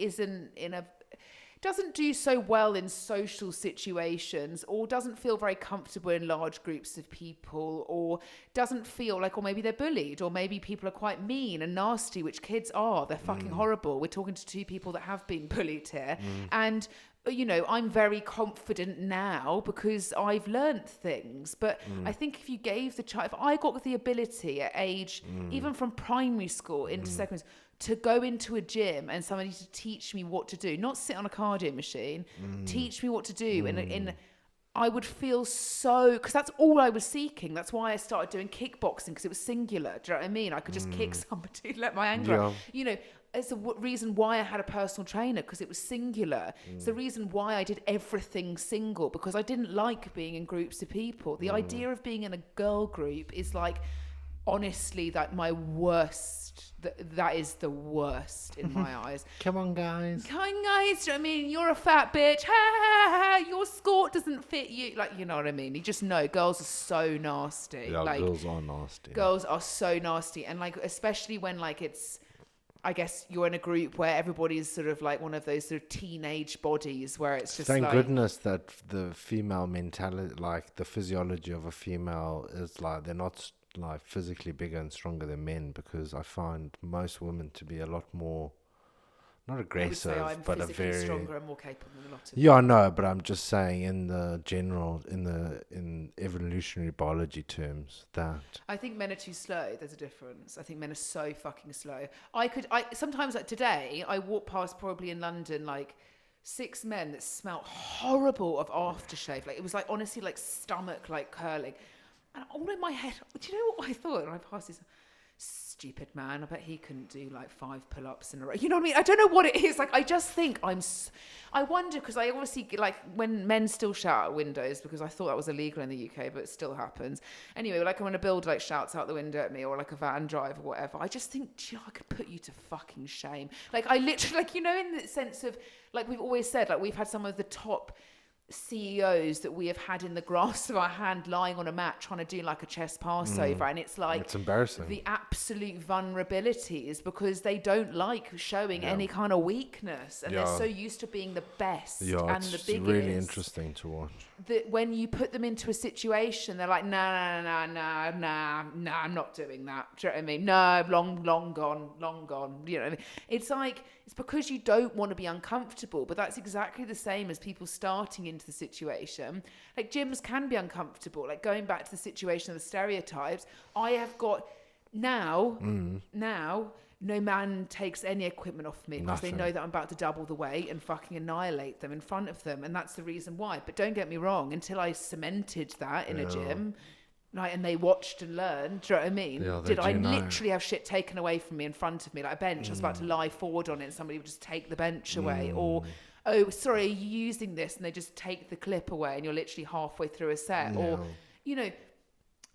doesn't do so well in social situations, or doesn't feel very comfortable in large groups of people, or doesn't feel like, or maybe they're bullied, or maybe people are quite mean and nasty, which kids are. They're fucking horrible. We're talking to 2 people that have been bullied here. And, you know, I'm very confident now because I've learnt things. But I think if you gave the child, if I got the ability at age, even from primary school into secondary school, to go into a gym and somebody to teach me what to do, not sit on a cardio machine, teach me what to do. And I would feel so, because that's all I was seeking. That's why I started doing kickboxing, because it was singular. Do you know what I mean? I could just kick somebody, let my anger out. You know, it's the reason why I had a personal trainer, because it was singular. It's the reason why I did everything single, because I didn't like being in groups of people. The idea of being in a girl group is like, honestly, that my worst. That is the worst in my eyes. Come on, guys. Do you know what I mean? You're a fat bitch. Ha, ha, ha, your skirt doesn't fit you. Like, you know what I mean? You just know girls are so nasty. Yeah, like, girls are nasty. Girls are so nasty. And like, especially when like it's, I guess you're in a group where everybody's sort of like one of those sort of teenage bodies where it's just Thank goodness that the female mentality, like the physiology of a female is like, they're not like physically bigger and stronger than men, because I find most women to be a lot more, not aggressive, I'm but a very stronger and more capable than a lot of I know, but I'm just saying in the general, in evolutionary biology terms, that I think men are too slow. There's a difference. I think men are so fucking slow. I sometimes, like today, I walk past probably in London like 6 men that smelt horrible of aftershave. Like, it was like honestly like stomach like curling. And all in my head, do you know what I thought when I passed this? Stupid man, I bet he couldn't do like 5 pull-ups in a row. You know what I mean? I don't know what it is. Like, I just think I wonder, because I obviously, like, when men still shout out windows, because I thought that was illegal in the UK, but it still happens. Anyway, like when a builder like shouts out the window at me, or like a van driver or whatever, I just think, you know, I could put you to fucking shame. Like, I literally, like, you know, in the sense of, like we've always said, like we've had some of the top CEOs that we have had in the grasp of our hand lying on a mat trying to do like a chest pass over, and it's like, it's embarrassing, the absolute vulnerabilities, because they don't like showing any kind of weakness, and they're so used to being the best and the biggest. It's really interesting to watch that when you put them into a situation, they're like, nah, I'm not doing that. Do you know what I mean? No, long gone. You know what I mean? It's like, it's because you don't want to be uncomfortable, but that's exactly the same as people starting into the situation. Like, gyms can be uncomfortable. Like, going back to the situation of the stereotypes, I have got now, no man takes any equipment off me, because they know that I'm about to double the weight and fucking annihilate them in front of them. And that's the reason why. But don't get me wrong, until I cemented that in a gym, like, and they watched and learned, do you know what I mean? Yeah, did I literally have shit taken away from me in front of me, like a bench? I was about to lie forward on it and somebody would just take the bench away, or oh, sorry, are you using this? And they just take the clip away and you're literally halfway through a set. Yeah. Or,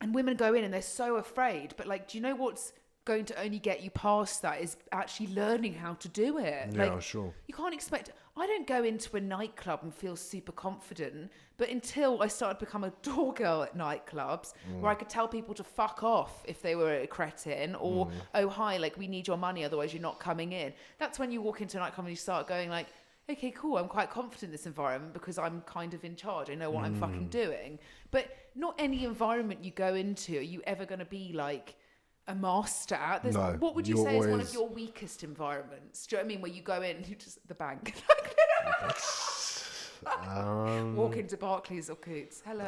and women go in and they're so afraid. But like, do you know what's going to only get you past that is actually learning how to do it? Yeah, sure. You can't expect... I don't go into a nightclub and feel super confident, but until I started to become a door girl at nightclubs, where I could tell people to fuck off if they were a cretin, or, oh, hi, like, we need your money, otherwise you're not coming in. That's when you walk into a nightclub and you start going like, okay, cool, I'm quite confident in this environment because I'm kind of in charge. I know what I'm fucking doing. But not any environment you go into are you ever going to be like a master at. No, what would you say is one of your weakest environments? Do you know what I mean? Where you go in and you just the bank. Walk into Barclays or Coots. Hello.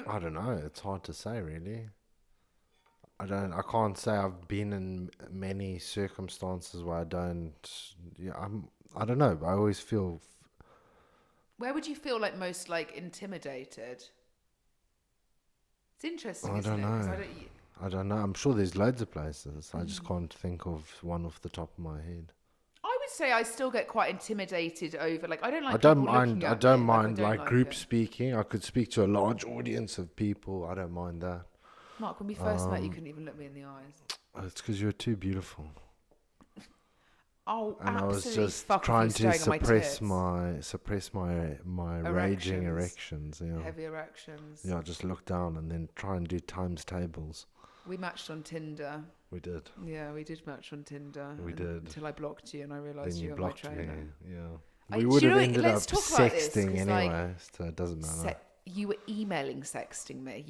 I don't know. It's hard to say, really. I can't say I've been in many circumstances where I don't. Yeah, I don't know. I always feel. Where would you feel like most like intimidated? It's interesting. I don't know. I don't know. I'm sure there's loads of places. I just can't think of one off the top of my head. I would say I still get quite intimidated over like I don't like. I don't mind group speaking. I could speak to a large audience of people. I don't mind that. Mark, when we first met, you couldn't even look me in the eyes. It's because you're too beautiful. Oh, and I was just trying to suppress my raging erections. Yeah. Heavy erections. Yeah, just look down and then try and do times tables. We matched on Tinder. We did. Yeah, we did match on Tinder. We did. Until I blocked you and I realised then you were blocked my trainer. Me. Yeah. We would have ended up sexting anyway, like, so it doesn't matter. You were emailing sexting me.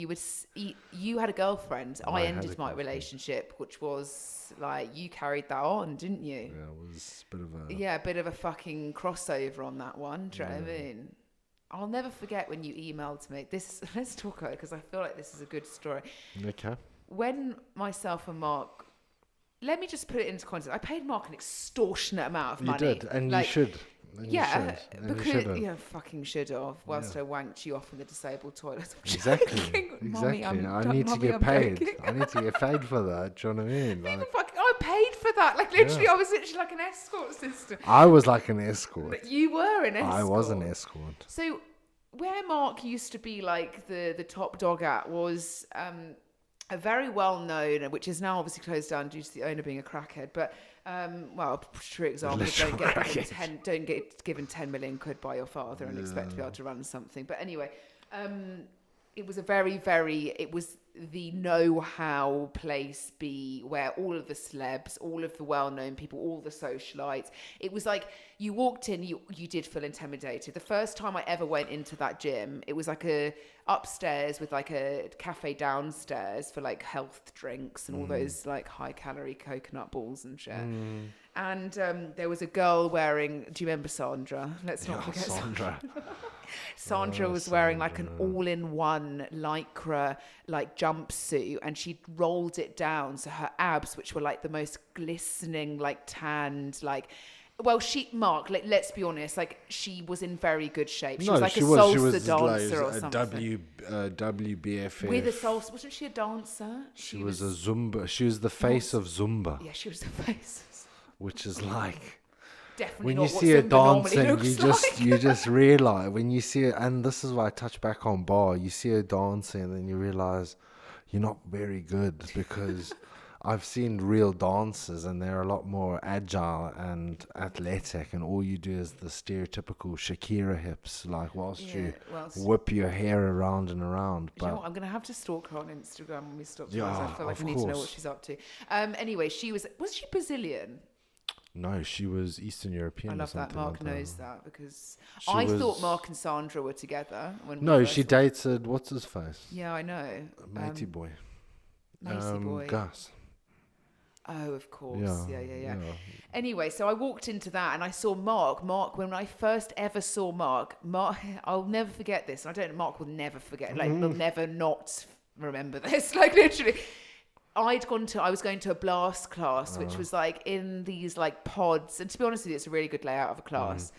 You had a girlfriend. I ended my relationship, which was like you carried that on, didn't you? Yeah, it was a bit of a fucking crossover on that one. Do you know what I mean? I'll never forget when you emailed me. Let's talk about it because I feel like this is a good story. Okay. When myself and Mark, let me just put it into context. I paid Mark an extortionate amount of money. You did, and you should. Fucking should have. Whilst I wanked you off in the disabled toilet. Exactly. Mommy, I need to get paid. I need to get paid for that. Do you know what I mean? I paid for that. Like literally, I was literally like an escort system. I was like an escort. But you were an escort. I was an escort. So where Mark used to be like the top dog at was a very well known, which is now obviously closed down due to the owner being a crackhead, but. True example, don't get given 10 million quid by your father and expect to be able to run something. But anyway, it was it was the know-how place where all of the celebs, all of the well-known people, all the socialites, it was like you walked in, you did feel intimidated. The first time I ever went into that gym, it was like a upstairs with like a cafe downstairs for like health drinks and all those like high-calorie coconut balls and shit. And there was a girl wearing, do you remember Sandra? Let's not forget Sandra. Sandra was wearing like an all-in-one lycra like jumpsuit, and she'd rolled it down so her abs, which were like the most glistening, like tanned, like. Well, let's be honest, like she was in very good shape. She was like a salsa dancer or something. WBFF. With a salsa, wasn't she a dancer? She was a Zumba. She was the face of Zumba. Yeah, she was the face. Which is like. Definitely when not you see her dancing, you like. just realize when you see it, and this is why I touch back on Barre. You see her dancing, and then you realize you're not very good because I've seen real dancers, and they're a lot more agile and athletic, and all you do is the stereotypical Shakira hips, like whilst you whip your hair around and around. But you know what? I'm going to have to stalk her on Instagram when we stop. Yeah, I feel like I need to know what she's up to. Anyway, was she Brazilian? No, she was Eastern European. I love that Mark knows that because she thought Mark and Sandra were together. She dated what's his face? Yeah, I know. Matey boy. Macy boy. Gus. Oh, of course. Yeah. Anyway, so I walked into that and I saw Mark. Mark, when I first ever saw Mark, I'll never forget this. Mark will never forget. Like, he'll never not remember this. Like, literally. I was going to a blast class, which was like in these like pods. And to be honest with you, it's a really good layout of a class.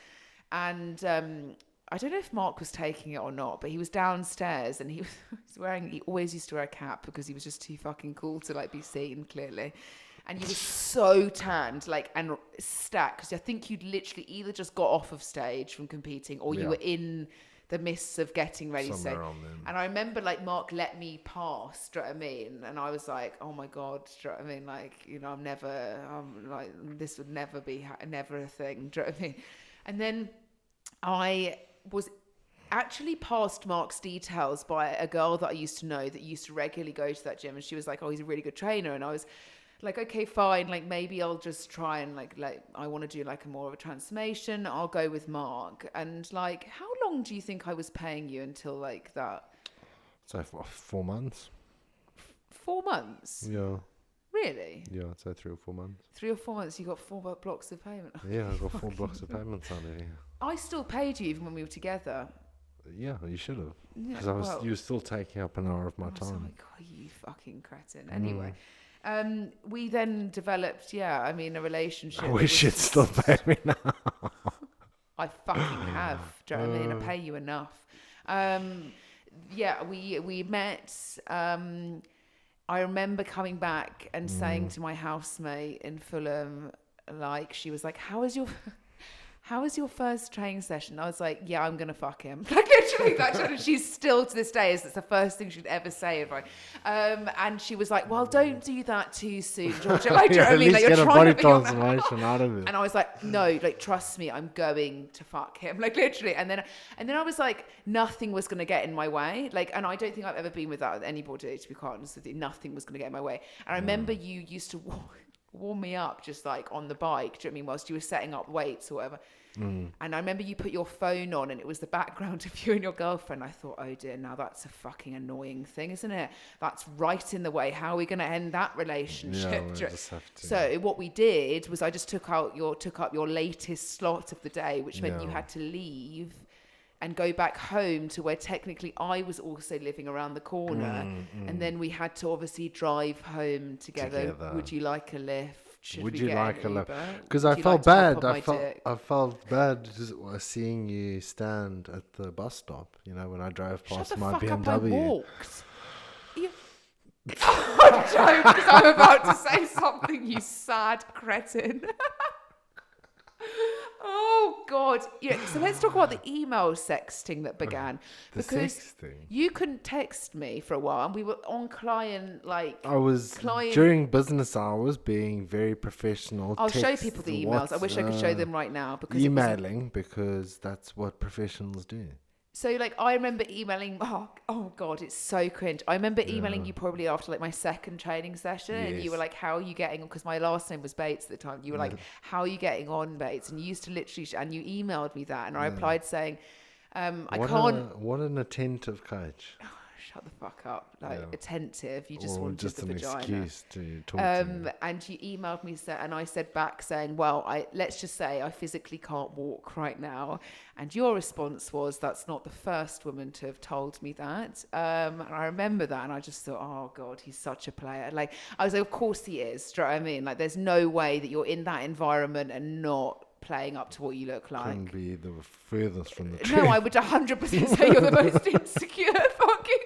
And I don't know if Mark was taking it or not, but he was downstairs and he always used to wear a cap because he was just too fucking cool to like be seen clearly. and you were so tanned, like, and stacked, because I think you'd literally either just got off of stage from competing, or you were in the midst of getting ready. And I remember, like, Mark let me pass, do you know what I mean? And I was like, oh my God, do you know what I mean? Like, you know, I'm like, this would never be, never a thing, do you know what I mean? And then I was actually passed Mark's details by a girl that I used to know that used to regularly go to that gym, and she was like, oh, he's a really good trainer. And I was like, okay, fine, like, maybe I'll just try and like I want to do like a more of a transformation, I'll go with Mark. And like, how long do you think I was paying you until like that? So for 4 months. 4 months? Yeah. Really? Yeah, I'd say 3 or 4 months. 3 or 4 months, you got 4 blocks of payment. Yeah, I got 4 blocks of payments on it. Yeah. I still paid you even when we were together. Yeah, you should have. Because Yeah, you were still taking up an hour of my time. Like, oh, you fucking cretin. Anyway. We then developed, a relationship. I wish you'd still pay me now. I fucking have. Do you know what I mean? I pay you enough. We met. I remember coming back and saying to my housemate in Fulham, like, she was like, how was your first training session? I was like, yeah, I'm gonna fuck him. Like, literally, that she's still to this day, it's the first thing she'd ever say. Right? And she was like, well, don't do that too soon, Georgia. Like, do you know what I mean? Like, you're get a trying body to transformation out of it. And I was like, no, like, trust me, I'm going to fuck him. Like, literally. And then I was like, nothing was gonna get in my way. Like, and I don't think I've ever been without anybody, to be quite honest with you. Nothing was gonna get in my way. And I remember you used to warm me up just like on the bike, do you know what I mean, whilst you were setting up weights or whatever. And I remember you put your phone on and it was the background of you and your girlfriend. I thought, oh dear, now that's a fucking annoying thing, isn't it? That's right in the way. How are we going to end that relationship? Yeah, we'll just have to. So what we did was I just took up your latest slot of the day, which meant you had to leave and go back home to where technically I was also living around the corner. And then we had to obviously drive home together. Would you like a lift? Would you like a lift? Because I felt bad. I felt bad just seeing you stand at the bus stop, you know, when I drove past my BMW. I walked. I'm joking, because I'm about to say something, you sad cretin. Oh God! Yeah. So let's talk about the email sexting that began. You couldn't text me for a while, and we were on client. I was during business hours being very professional. I'll show people the emails. I wish I could show them right now because emailing, because that's what professionals do. So, like, I remember emailing, oh God, it's so cringe. I remember emailing you probably after, like, my second training session, and you were like, how are you getting on? Because my last name was Bates at the time. You were like, how are you getting on, Bates? And you used to literally, and you emailed me that, and I replied saying, What an attentive coach. Shut the fuck up. Like, attentive. You just wanted just the an vagina. Excuse to talk to me. And you emailed me, and I said back saying, well, let's just say I physically can't walk right now. And your response was, that's not the first woman to have told me that. And I remember that, and I just thought, oh God, he's such a player. Like, I was like, of course he is. Do you know what I mean? Like, there's no way that you're in that environment and not playing up to what you look like. Couldn't be the furthest from the truth. No, I would 100% say you're the most insecure fucking...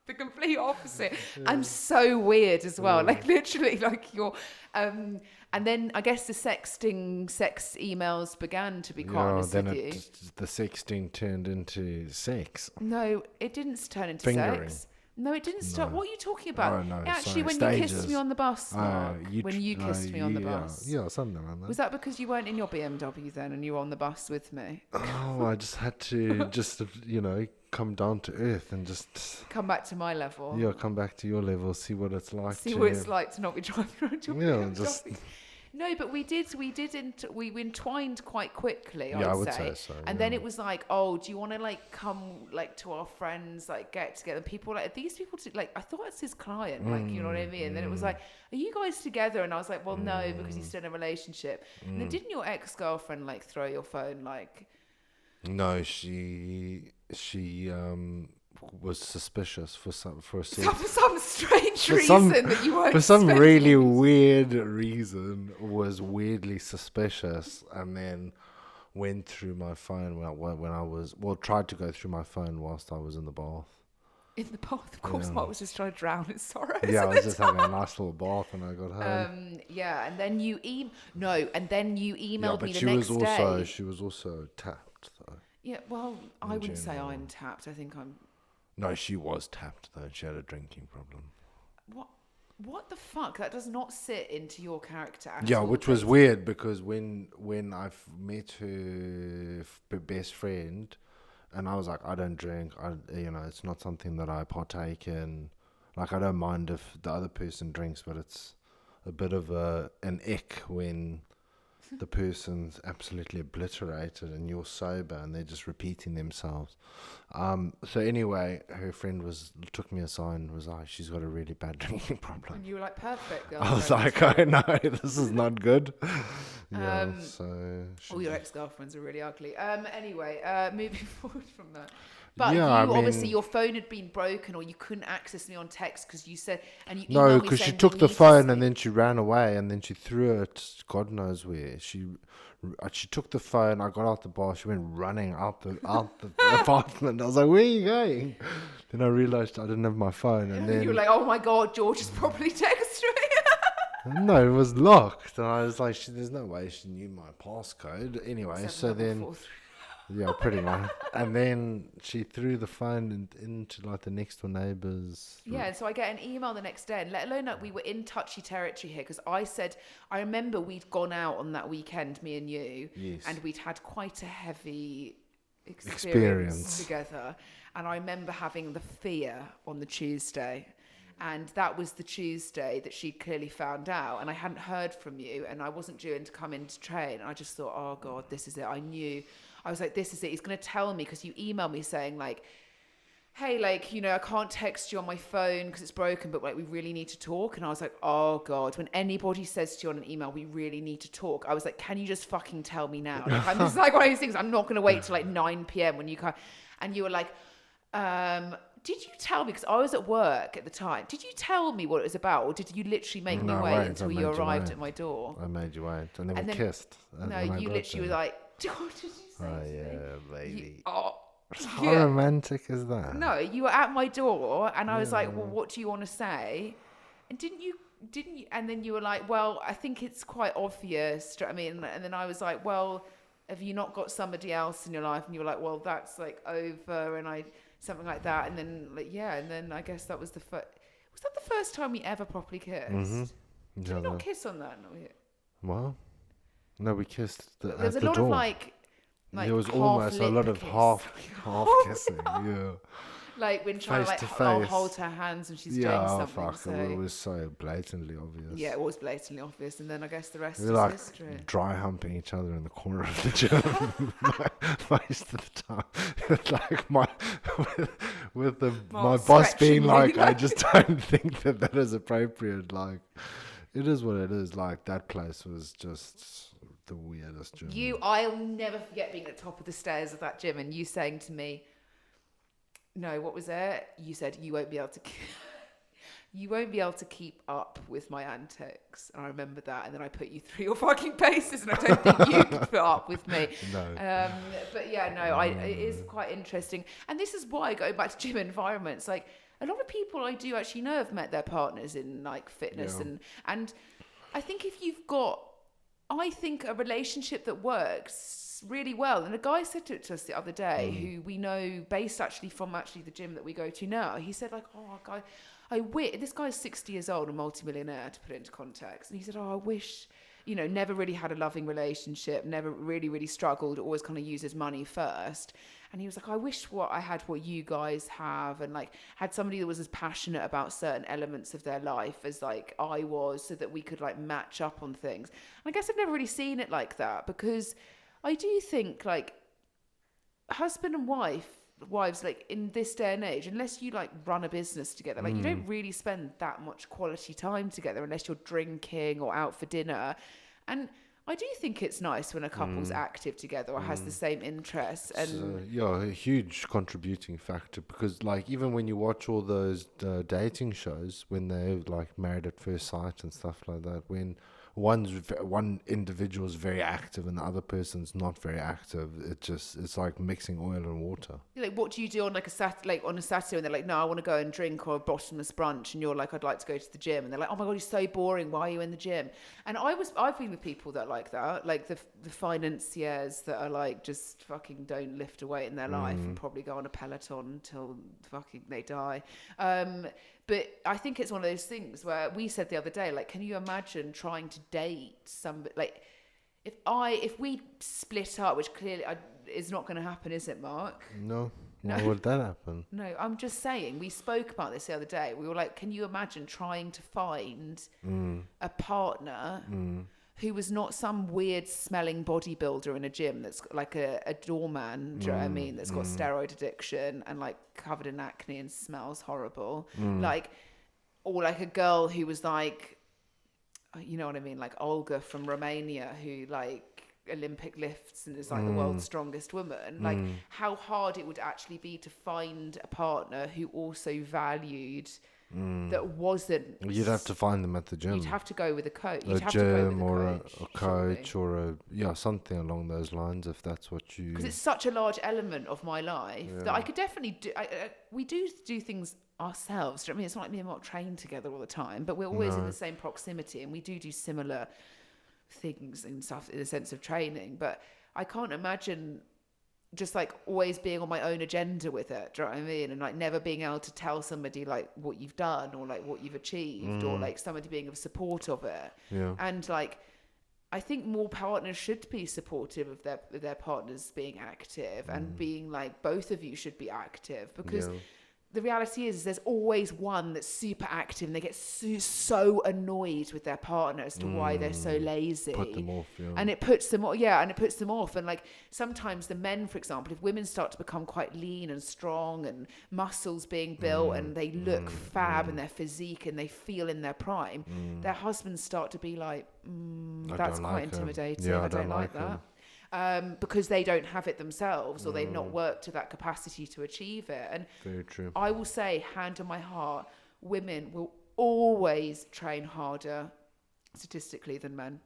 The complete opposite. And so weird as well. Like, literally, like, you're... and then I guess the sex emails began, to be quite honest with you. The sexting turned into sex. No, it didn't turn into Fingering. sex. No, it didn't start. What are you talking about? Oh, no, actually, when stages. you kissed me on the bus, Mark, when you kissed me on the bus. Yeah, something like that. Was that because you weren't in your BMW then and you were on the bus with me? Oh, I just had to come down to earth and just... Come back to my level. Yeah, come back to your level, see what it's like. See what it's like to not be driving around your BMW. Just... No, but we entwined quite quickly, I would say so. And then it was like, oh, do you want to like come like to our friends, like get together? People like these people like, I thought it's his client, like, you know what I mean? And then it was like, are you guys together? And I was like, well, no, because he's still in a relationship. And then didn't your ex-girlfriend like throw your phone like? No, she was suspicious for some strange reason that you weren't. For some really weird reason, was weirdly suspicious, and then went through my phone when I tried to go through my phone whilst I was in the bath. In the bath, of course. Yeah. Mark was just trying to drown his sorrows. Yeah, I at was the just time. having a nice little bath when I got home. Yeah, and then you emailed Yeah, me but the she next was also day. she was also tapped though. Yeah, well, I In wouldn't say general. I'm tapped. I think I'm. No, she was tapped though. She had a drinking problem. What? What the fuck? That does not sit into your character at Yeah, all, which was Katie. weird because when I met her best friend, and I was like, I don't drink. It's not something that I partake in. Like, I don't mind if the other person drinks, but it's a bit of an ick when the person's absolutely obliterated and you're sober and they're just repeating themselves. So anyway, her friend took me aside and was like, she's got a really bad drinking problem. And you were like, perfect, girl. I was like, I know, this is not good. All your ex-girlfriends are really ugly. Anyway, moving forward from that. But Yeah, obviously your phone had been broken or you couldn't access me on text because you said, and you No, emailed me because she saying took you the need to phone sleep. and then she ran away and then she threw it God knows where. She took the phone. I got out the bar. She went running out the apartment. I was like, "Where are you going?" Then I realized I didn't have my phone, and then you were like, oh my God, George has probably texted me. no, it was locked. And I was like, "There's no way she knew my passcode." Anyway, so then 744. yeah, pretty much. And then she threw the phone into like the next door neighbor's. Yeah, and so I get an email the next day, and let alone that we were in touchy territory here, because I remember we'd gone out on that weekend, me and you, Yes. and we'd had quite a heavy experience Experience. together. And I remember having the fear on the Tuesday, and that was the Tuesday that she clearly found out, and I hadn't heard from you, and I wasn't due in to come in to train. And I just thought, oh God, this is it. I was like, this is it. He's going to tell me, because you emailed me saying like, hey, like, I can't text you on my phone because it's broken, but like, we really need to talk. And I was like, oh God, when anybody says to you on an email, we really need to talk, I was like, can you just fucking tell me now? Like, I'm just like one of those things. I'm not going to wait till like 9 p.m. when you come. And you were like, did you tell me? Because I was at work at the time. Did you tell me what it was about? Or did you literally make me wait until you arrived at my door? I made you wait. And then we kissed. No, you literally were like, what did you say? Oh, to me? yeah, baby. How yeah. romantic is that? No, you were at my door, and I was like, well, what do you want to say? And didn't you? And then you were like, well, I think it's quite obvious. Do you know what I mean? And then I was like, well, have you not got somebody else in your life? And you were like, well, that's like over, and something like that. And then and then I guess that was was that the first time we ever properly kissed? Mm-hmm. Did we not kiss on that? Well, no, we kissed at There's the a lot door. of like there was half almost a lip lot of kiss. half kissing. Yeah. Like when trying Face to to like face. hold her hands and she's doing Yeah, something. fuck. So. It was so blatantly obvious. Yeah, it was blatantly obvious, and then I guess the rest We is were like history. dry humping each other in the corner of the gym most of the time. Like my Mark boss stretching being like, really I just don't think that is appropriate. Like, it is what it is. Like, that place was just the weirdest gym. I'll never forget being at the top of the stairs of that gym and you saying to me, no, what was it? You said you won't be able to you won't be able to keep up with my antics. And I remember that. And then I put you through your fucking paces, and I don't think you could put up with me. No. But yeah, no, it is quite interesting. And this is why, going back to gym environments, like a lot of people I do actually know have met their partners in like fitness. Yeah. And I think if you've got, I think a relationship that works really well. And a guy said it to us the other day, who we know based actually from the gym that we go to now. He said like, oh, guy, this guy's 60 years old, a multimillionaire, to put it into context. And he said, oh, I wish, never really had a loving relationship, never really, really struggled, always kind of uses money first. And he was like, I wish I had what you guys have, and like had somebody that was as passionate about certain elements of their life as like I was, so that we could like match up on things. And I guess I've never really seen it like that, because I do think like husband and wives, like in this day and age, unless you like run a business together, like you don't really spend that much quality time together unless you're drinking or out for dinner. And I do think it's nice when a couple's active together or has the same interests. And a huge contributing factor, because like even when you watch all those dating shows when they're like married at first sight and stuff like that, when one individual's very active and the other person's not very active, it's like mixing oil and water. Like, what do you do on like on a Saturday when they're like, no, I want to go and drink or a bottomless brunch, and you're like, I'd like to go to the gym, and they're like, oh my god, you're so boring. Why are you in the gym? And I've been with people that are like that, like the financiers that are like just fucking don't lift a weight in their life and probably go on a Peloton until fucking they die. But I think it's one of those things where we said the other day, like, can you imagine trying to date somebody? Like, if we split up, which clearly is not going to happen, is it, Mark? No. Why would that happen? No, I'm just saying, we spoke about this the other day. We were like, can you imagine trying to find a partner who was not some weird smelling bodybuilder in a gym that's like a doorman, do you know what I mean, that's got steroid addiction and like covered in acne and smells horrible, like, or like a girl who was like, you know what I mean, like Olga from Romania, who like Olympic lifts and is like the world's strongest woman. Like, how hard it would actually be to find a partner who also valued that wasn't. You'd have to find them at the gym. You'd have to go with a coach. A gym or a coach or something along those lines, if that's what you. Because it's such a large element of my life that I could definitely do. We do things ourselves. Do you know what I mean? It's not like me and Mark train together all the time, but we're always in the same proximity, and we do similar things and stuff in the sense of training. But I can't imagine just like always being on my own agenda with it, do you know what I mean? And like never being able to tell somebody like what you've done or like what you've achieved or like somebody being of support of it. Yeah. And like, I think more partners should be supportive of their partners being active and being like, both of you should be active, because the reality is there's always one that's super active and they get so annoyed with their partner as to why they're so lazy. Put them off, And it puts them off, and it puts them off. And like sometimes the men, for example, if women start to become quite lean and strong and muscles being built and they look fab and their physique and they feel in their prime, their husbands start to be like, that's quite intimidating. I don't like that. Because they don't have it themselves or they've not worked to that capacity to achieve it. And very true. I will say, hand on my heart, women will always train harder statistically than men.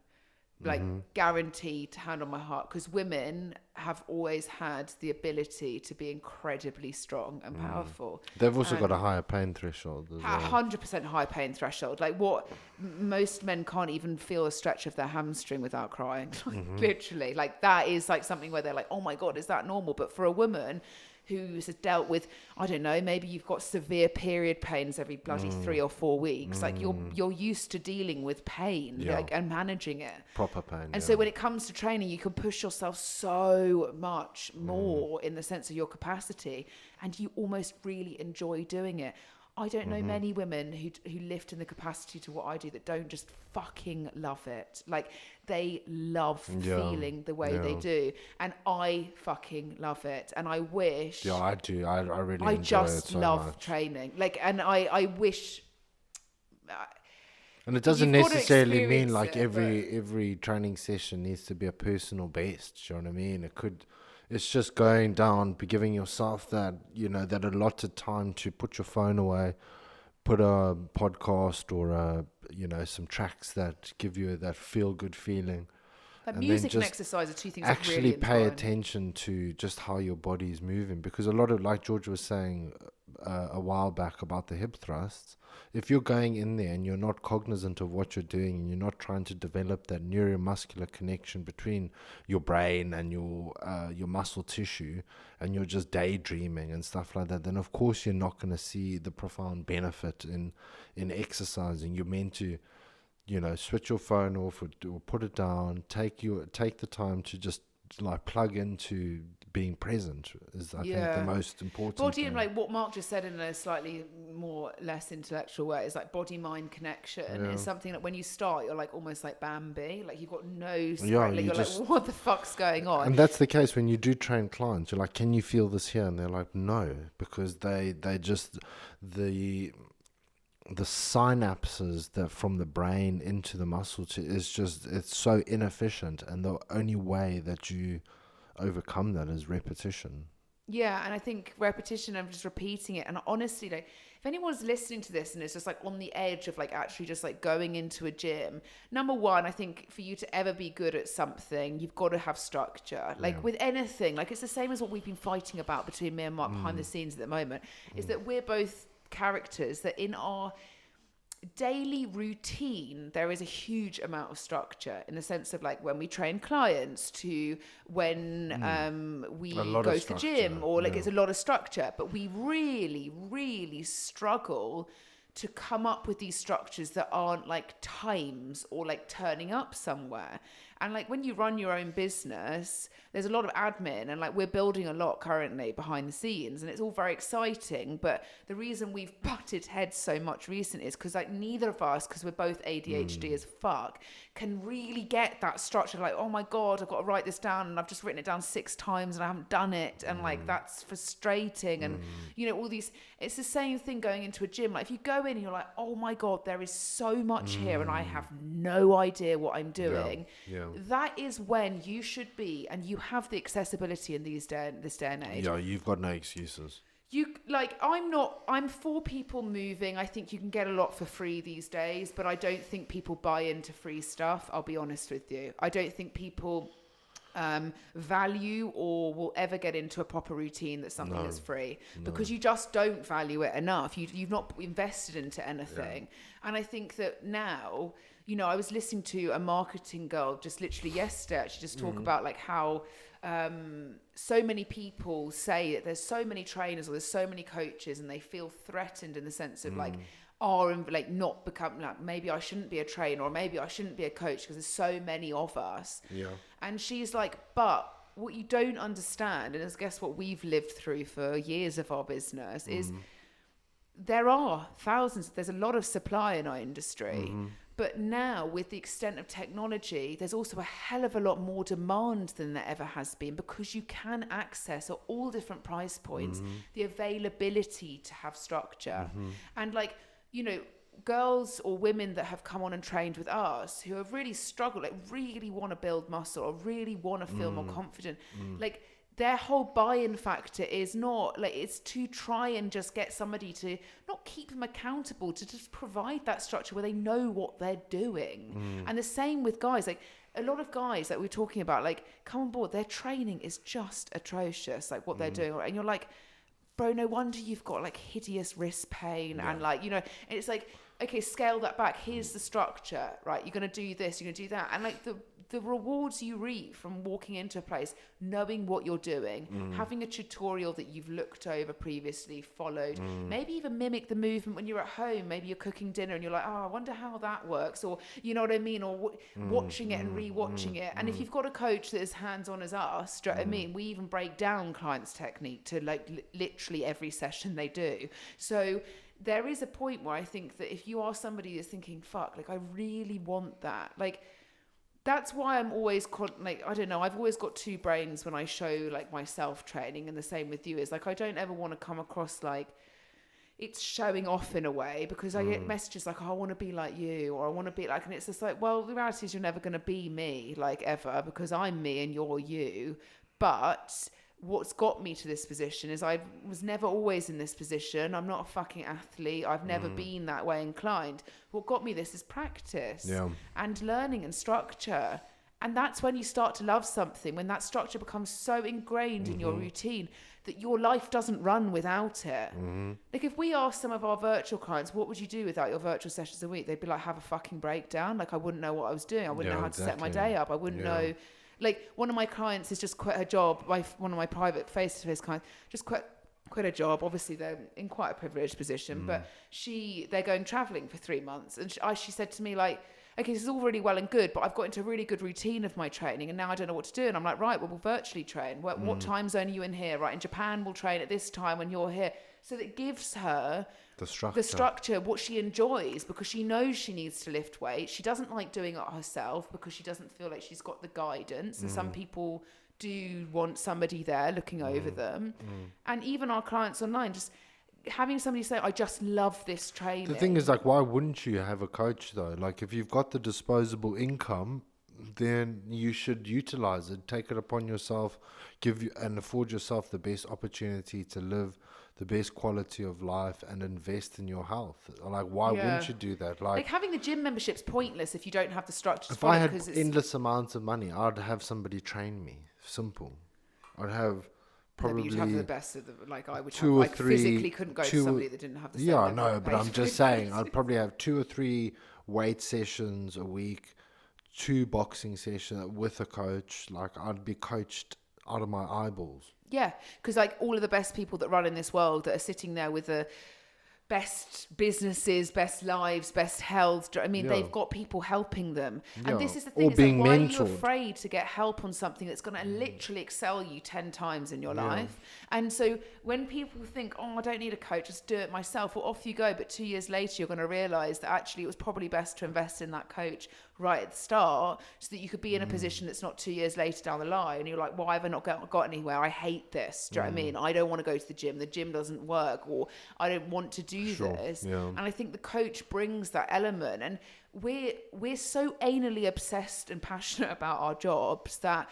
Like guaranteed, hand on my heart, because women have always had the ability to be incredibly strong and powerful. They've also got a higher pain threshold as well. 100% high pain threshold. Like what most men can't even feel a stretch of their hamstring without crying. Literally, like that is like something where they're like, oh my god, is that normal? But for a woman who has dealt with, I don't know, maybe you've got severe period pains every bloody 3 or 4 weeks. Like you're used to dealing with pain like, and managing it. Proper pain. And so when it comes to training, you can push yourself so much more in the sense of your capacity, and you almost really enjoy doing it. I don't know many women who lift in the capacity to what I do that don't just fucking love it. Like they love feeling the way they do, and I fucking love it. And I wish. Yeah, I do. I really. I enjoy just it so love much. training. Like, and I wish. And it doesn't necessarily mean like it, every training session needs to be a personal best. Do you know what I mean? It could. It's just going down, be giving yourself that, that allotted time to put your phone away, put a podcast or some tracks that give you that feel good feeling. Like music and exercise are two things that really actually pay attention to just how your body is moving, because a lot of, like George was saying a while back about the hip thrusts, if you're going in there and you're not cognizant of what you're doing and you're not trying to develop that neuromuscular connection between your brain and your muscle tissue, and you're just daydreaming and stuff like that, then of course you're not going to see the profound benefit in exercising. You're meant to switch your phone off or put it down, take the time to just like plug into being present is I think the most important body thing. And like what Mark just said in a slightly less intellectual way is like body mind connection is something that when you start you're like almost like Bambi, like you've got no like you're like what the fuck's going on. And that's the case when you do train clients. You're like, can you feel this here? And they're like, no, because they just the synapses that from the brain into the muscle it's so inefficient, and the only way that you overcome that is repetition. Yeah, and I think repetition and just repeating it, and honestly, like if anyone's listening to this and is just like on the edge of like actually just like going into a gym, number one, I think for you to ever be good at something, you've got to have structure. Like with anything, like it's the same as what we've been fighting about between me and Mark behind the scenes at the moment, is that we're both characters that in our daily routine there is a huge amount of structure, in the sense of like when we train clients to when we go to the gym, or like it's a lot of structure, but we really struggle to come up with these structures that aren't like times or like turning up somewhere. And like when you run your own business, there's a lot of admin, and like we're building a lot currently behind the scenes, and it's all very exciting. But the reason we've butted heads so much recently is because like neither of us, because we're both ADHD as fuck, can really get that structure. Like, oh my God, I've got to write this down, and I've just written it down 6 times and I haven't done it. And like, that's frustrating. And you know, all these, it's the same thing going into a gym. Like if you go in and you're like, oh my God, there is so much here and I have no idea what I'm doing. That is when you should be, and you have the accessibility in this day and age. Yeah, you've got no excuses. You like, I'm for people moving. I think you can get a lot for free these days, but I don't think people buy into free stuff. I'll be honest with you. I don't think people value or will ever get into a proper routine that's something that's free, because you just don't value it enough. You've not invested into anything. And I think that now, you know, I was listening to a marketing girl just literally yesterday actually just talk about like how so many people say that there's so many trainers or there's so many coaches, and they feel threatened in the sense of like, like not become like, maybe I shouldn't be a trainer, or maybe I shouldn't be a coach because there's so many of us. And she's like, but what you don't understand, and guess what we've lived through for years of our business, is there are thousands, there's a lot of supply in our industry. But now, with the extent of technology, there's also a hell of a lot more demand than there ever has been, because you can access at all different price points the availability to have structure. And like, you know, girls or women that have come on and trained with us who have really struggled, like really want to build muscle or really want to feel more confident, like their whole buy-in factor is not like, it's to try and just get somebody to not keep them accountable, to just provide that structure where they know what they're doing. And the same with guys, like a lot of guys that we're talking about, like come on board, their training is just atrocious, like what they're doing, and you're like, bro, no wonder you've got like hideous wrist pain. And like, you know, and it's like, okay, scale that back, here's the structure, right? You're going to do this, you're going to do that. And like the rewards you reap from walking into a place, knowing what you're doing, having a tutorial that you've looked over previously, followed, maybe even mimic the movement when you're at home. Maybe you're cooking dinner and you're like, oh, I wonder how that works, or you know what I mean, or watching it and rewatching it. And if you've got a coach that is hands-on as us, do you know what I mean? We even break down clients' technique to like literally every session they do. So there is a point where I think that if you are somebody that's thinking, fuck, like I really want that, like that's why I'm always like, I don't know, I've always got 2 brains when I show like my self training, and the same with you, is like I don't ever want to come across like it's showing off in a way, because I get messages like, oh, I want to be like you, or I want to be like, and it's just like, well, the reality is you're never going to be me, like ever, because I'm me and you're you. But what's got me to this position is I was never always in this position. I'm not a fucking athlete. I've never been that way inclined. What got me this is practice and learning and structure. And that's when you start to love something, when that structure becomes so ingrained in your routine that your life doesn't run without it. Like if we asked some of our virtual clients, what would you do without your virtual sessions a week? They'd be like, have a fucking breakdown. Like I wouldn't know what I was doing. I wouldn't know how to set my day up. I wouldn't know. Like one of my clients has just quit her job. One of my private face-to-face clients just quit a job. Obviously, they're in quite a privileged position, but they're going traveling for 3 months. And she said to me, like, okay, this is all really well and good, but I've got into a really good routine of my training, and now I don't know what to do. And I'm like, right, well, we'll virtually train. What time zone are you in here? Right, in Japan, we'll train at this time when you're here. So that gives her the structure, what she enjoys, because she knows she needs to lift weight. She doesn't like doing it herself because she doesn't feel like she's got the guidance. And some people do want somebody there looking over them. And even our clients online, just having somebody say, I just love this training. The thing is, like, why wouldn't you have a coach though? Like, if you've got the disposable income, then you should utilize it, take it upon yourself, and afford yourself the best opportunity to live the best quality of life and invest in your health. Like, why Yeah. wouldn't you do that? Like having the gym membership's pointless if you don't have the structure to If follow I it, had 'cause it's endless amounts of money, I'd have somebody train me. Simple. I'd have no, but probably you'd have the best of the, like I would two have, or like three- physically couldn't go to two- somebody that didn't have the same yeah, level no, of but I'm pace. just saying I'd probably have 2 or 3 weight sessions a week, 2 boxing sessions with a coach. Like, I'd be coached out of my eyeballs. Yeah, because like all of the best people that run in this world that are sitting there with the best businesses, best lives, best health. I mean, Yeah. they've got people helping them. Yeah. And this is the Or thing, is being like, why are you mentored. afraid to get help on something that's going to literally excel you 10 times in your Yeah. life? And so when people think, oh, I don't need a coach, just do it myself, well, off you go. But 2 years later, you're going to realize that actually it was probably best to invest in that coach right at the start so that you could be in a position that's not 2 years later down the line. And you're like, why have I not got anywhere? I hate this. Do you know what I mean? I don't want to go to the gym. The gym doesn't work, or I don't want to do Sure. this. Yeah. And I think the coach brings that element. And we're so anally obsessed and passionate about our jobs that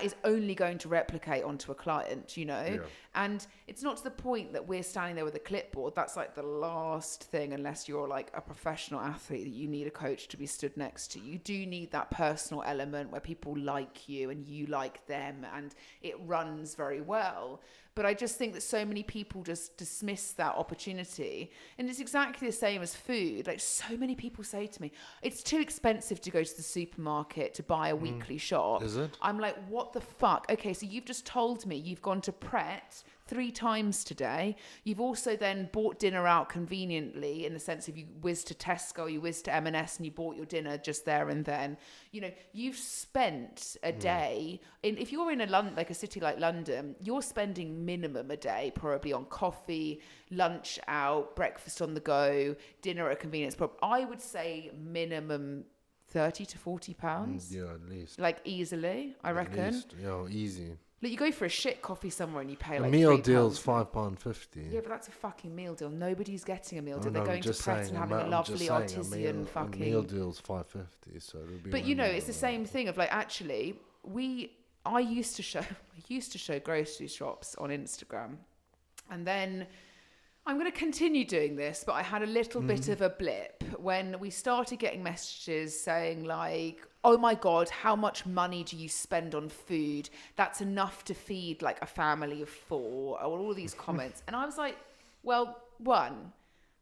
is only going to replicate onto a client, you know? Yeah. And it's not to the point that we're standing there with a clipboard. That's like the last thing, unless you're like a professional athlete, that you need a coach to be stood next to. You do need that personal element where people like you and you like them, and it runs very well. But I just think that so many people just dismiss that opportunity. And it's exactly the same as food. Like, so many people say to me, it's too expensive to go to the supermarket to buy a weekly shop. Is it? I'm like, what the fuck? Okay, so you've just told me you've gone to Pret 3 times today. You've also then bought dinner out conveniently, in the sense of you whizzed to Tesco, you whizzed to M&S, and you bought your dinner just there and then. You know, you've spent a day if you're in a city like London, you're spending minimum a day probably on coffee, lunch out, breakfast on the go, dinner at a convenience shop. I would say minimum 30 to 40 pounds. Yeah, at least. Like, easily, I reckon. At least. Yeah, easy. Like, you go for a shit coffee somewhere and you pay A like meal £3. deal's £5.50. Yeah, but that's a fucking meal deal. Nobody's getting a meal I deal. know, They're going to just Pret saying, and having a I'm lovely just saying, artisan fucking. A meal deal's £5.50, so it'll be. But you know, it's the same thing of like, actually, I used to show grocery shops on Instagram, and then I'm going to continue doing this, but I had a little bit of a blip when we started getting messages saying like, oh my God, how much money do you spend on food? That's enough to feed like a family of 4, or all these comments. And I was like, well, one,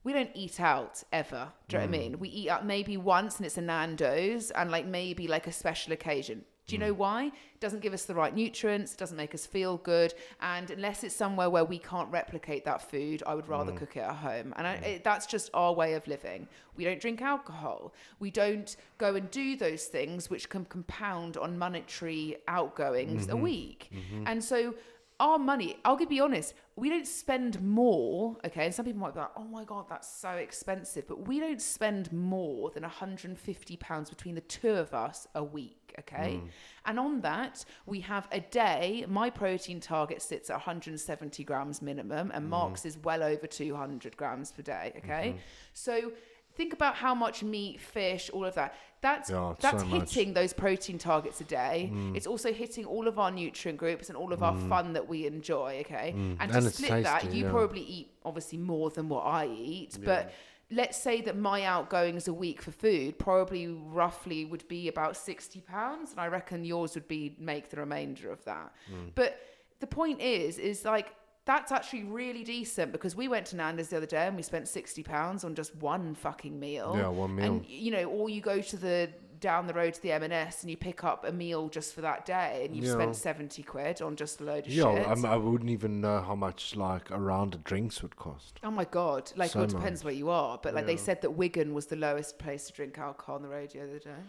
we don't eat out ever. Do you know what I mean? We eat out maybe once and it's a Nando's, and like maybe like a special occasion. Do you know why? It doesn't give us the right nutrients. It doesn't make us feel good. And unless it's somewhere where we can't replicate that food, I would rather cook it at home. And that's just our way of living. We don't drink alcohol. We don't go and do those things which can compound on monetary outgoings a week. And so our money, I'll be honest, we don't spend more, okay? And some people might be like, oh my God, that's so expensive. But we don't spend more than £150 between the two of us a week, okay? And on that, we have a day, my protein target sits at 170 grams minimum, and Mark's is well over 200 grams per day, okay? So think about how much meat, fish, all of that. That's so hitting those protein targets a day. It's also hitting all of our nutrient groups and all of our fun that we enjoy, okay? And to it's split that, tasty, you yeah. probably eat obviously more than what I eat, but let's say that my outgoings a week for food probably roughly would be about £60, and I reckon yours would be make the remainder of that. But the point is like, that's actually really decent, because we went to Nando's the other day and we spent £60 on just one fucking meal. Yeah, one meal. And, you know, or you go to down the road to the M&S and you pick up a meal just for that day, and you've spent 70 quid on just a load of shit. I wouldn't even know how much like a round of drinks would cost. Oh my God. Like, So well, it depends where you are. But like, they Yeah. said that Wigan was the lowest place to drink alcohol on the radio the other day.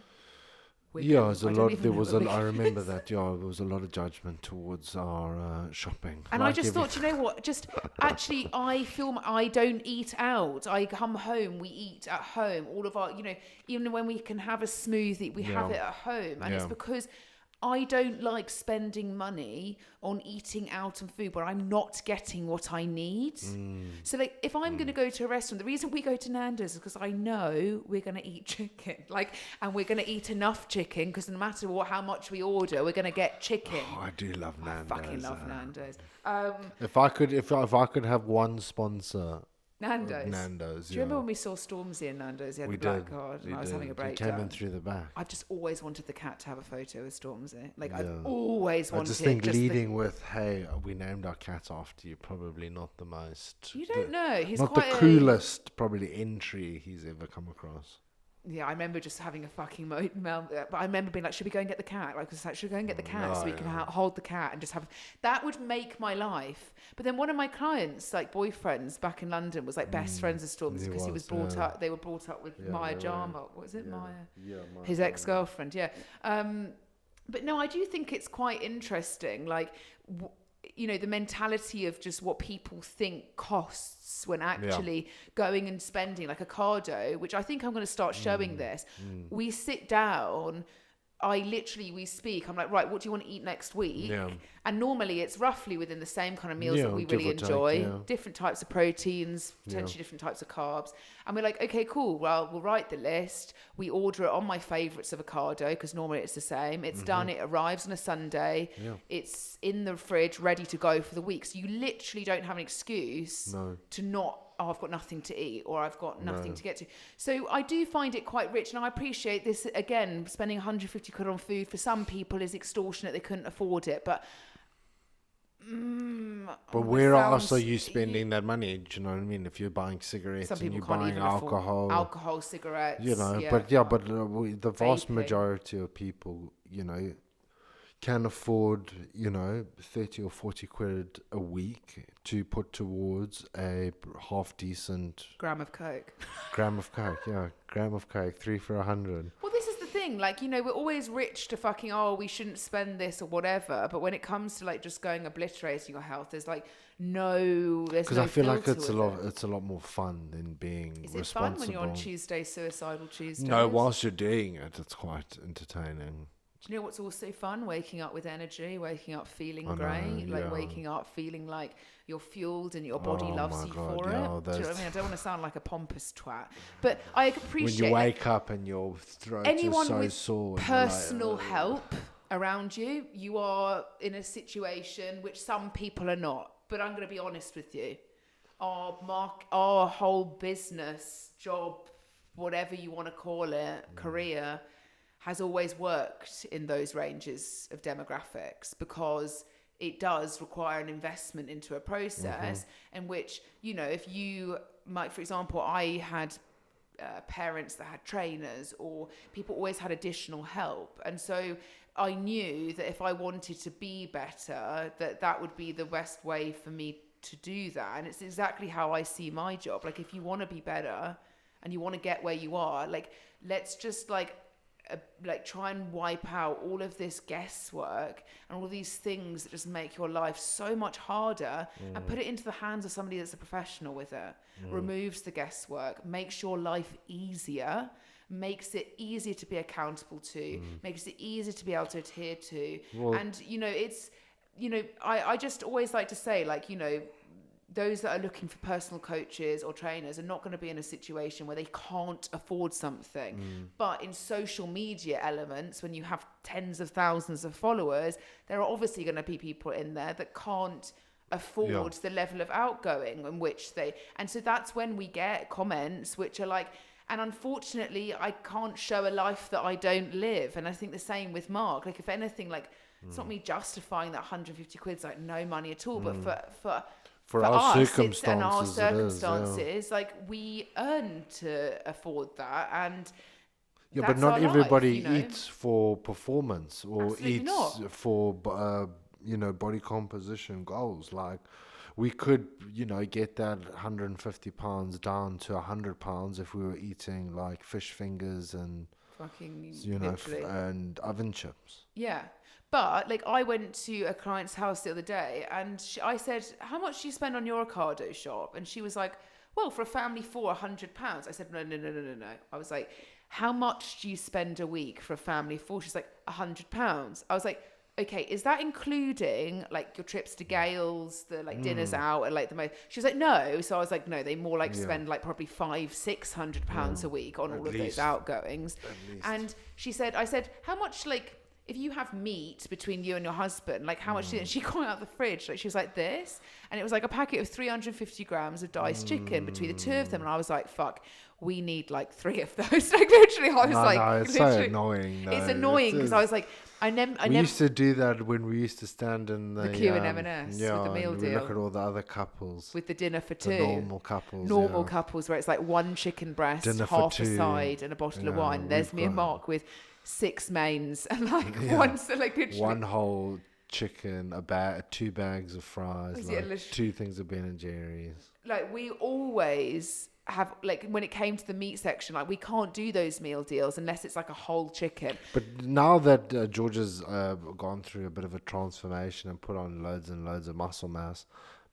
Wigan. Yeah, there's a I don't lot. even There know was what I Wigan remember is. that. Yeah, there was a lot of judgment towards our shopping. And Like I just thought, you know what? Just actually, I don't eat out. I come home, we eat at home. All of our, you know, even when we can have a smoothie, we have it at home. And it's Yeah. because I don't like spending money on eating out and food where I'm not getting what I need. So like if I'm going to go to a restaurant, the reason we go to Nando's is because I know we're going to eat chicken, and we're going to eat enough chicken because no matter how much we order, we're going to get chicken. Oh, I do love Nando's. I fucking love Nando's. If I could have one sponsor, Nando's. Do you remember when we saw Stormzy in Nando's? He had the black card and I was having a breakdown. He came in through the back. I've just always wanted the cat to have a photo with Stormzy. I've always wanted. I just think leading with, hey, we named our cat after you, probably not the most. You don't know. He's not quite the coolest, probably entry he's ever come across. Yeah, I remember just having a fucking but I remember being like, should we go and get the cat? Should we go and get the cat so we can hold the cat and just have... That would make my life. But then one of my clients, boyfriends back in London, was best friends with Storms because he was brought up... They were brought up with Maya Jama. What was it, Maya? Yeah, Maya. His ex-girlfriend, yeah. But no, I do think it's quite interesting, the mentality of just what people think costs when actually going and spending like a cardo, which I think I'm going to start showing this. We sit down, we speak. I'm like, right, what do you want to eat next week? Yeah. And normally it's roughly within the same kind of meals that we really enjoy. Different types of proteins, potentially different types of carbs. And we're like, okay, cool. Well, we'll write the list. We order it on my favourites avocado because normally it's the same. It's done. It arrives on a Sunday. Yeah. It's in the fridge, ready to go for the week. So you literally don't have an excuse to not, I've got nothing to eat or I've got nothing to get to. So I do find it quite rich. And I appreciate this, again, spending 150 quid on food for some people is extortionate. They couldn't afford it. But where else are you spending that money? Do you know what I mean? If you're buying cigarettes and you're buying alcohol, cigarettes, but the vast majority of people, can afford, 30 or 40 quid a week to put towards a half decent gram of coke, 3 for 100. Well, this is the thing, we're always rich to fucking, we shouldn't spend this or whatever, but when it comes to just going obliterating your health, there's because I feel like it's a lot more fun than being responsible. Is it fun when you're on suicidal Tuesdays? No, whilst you're doing it, it's quite entertaining. Do you know what's also fun? Waking up with energy, waking up feeling great, waking up feeling like you're fueled and your body loves you for it. Do you know what I mean? I don't want to sound like a pompous twat, but I appreciate when you wake up and your throat is so sore. Personal help around you, you are in a situation which some people are not. But I'm going to be honest with you. Our whole business, job, whatever you want to call it, career, has always worked in those ranges of demographics because it does require an investment into a process in which, if you might, for example, I had parents that had trainers or people always had additional help. And so I knew that if I wanted to be better, that would be the best way for me to do that. And it's exactly how I see my job. If you want to be better and you want to get where you are, let's just try and wipe out all of this guesswork and all these things that just make your life so much harder and put it into the hands of somebody that's a professional with it. Removes the guesswork, makes your life easier, makes it easier to be accountable to, makes it easier to be able to adhere to. And, I just always like to say, those that are looking for personal coaches or trainers are not going to be in a situation where they can't afford something. But in social media elements, when you have tens of thousands of followers, there are obviously going to be people in there that can't afford the level of outgoing in which and so that's when we get comments which are and unfortunately I can't show a life that I don't live. And I think the same with Mark. If anything, it's not me justifying that 150 quid's no money at all, but for our us, circumstances, we earn to afford that. And but not everybody eats for performance or Absolutely eats not. for body composition goals. We could get that 150 pounds down to 100 pounds if we were eating fish fingers and fucking and oven chips. Yeah. But I went to a client's house the other day and I said, how much do you spend on your avocado shop? And she was like, well, for a family £400. I said, no. I was like, how much do you spend a week for a family of four? She's like, £100. I was like, okay, is that including like your trips to Gales, the like dinners out, and like the most? She was like, no. So I was like, no, they more like spend like probably £500-600 a week on all of those outgoings. And she said, I said, how much like, if you have meat between you and your husband, like how much do you, and she got out the fridge, like she was like this, and it was like a packet of 350 grams of diced chicken between the two of them, and I was like, fuck, we need like 3 of those. Like literally, I was No, it's so annoying. No. It's annoying because I was like, I never used to do that when we used to stand in the queue in M&S with the meal and deal. we look at all the other couples with the dinner for two. The normal couples. Couples where it's like one chicken breast, Dinner half for a two. side, and a bottle of wine. There's me and Mark with 6 mains and like one, so like literally one whole chicken, two bags of fries, like 2 things of Ben and Jerry's. Like we always have, like when it came to the meat section, like we can't do those meal deals unless it's like a whole chicken. But now that Georgia's gone through a bit of a transformation and put on loads and loads of muscle mass,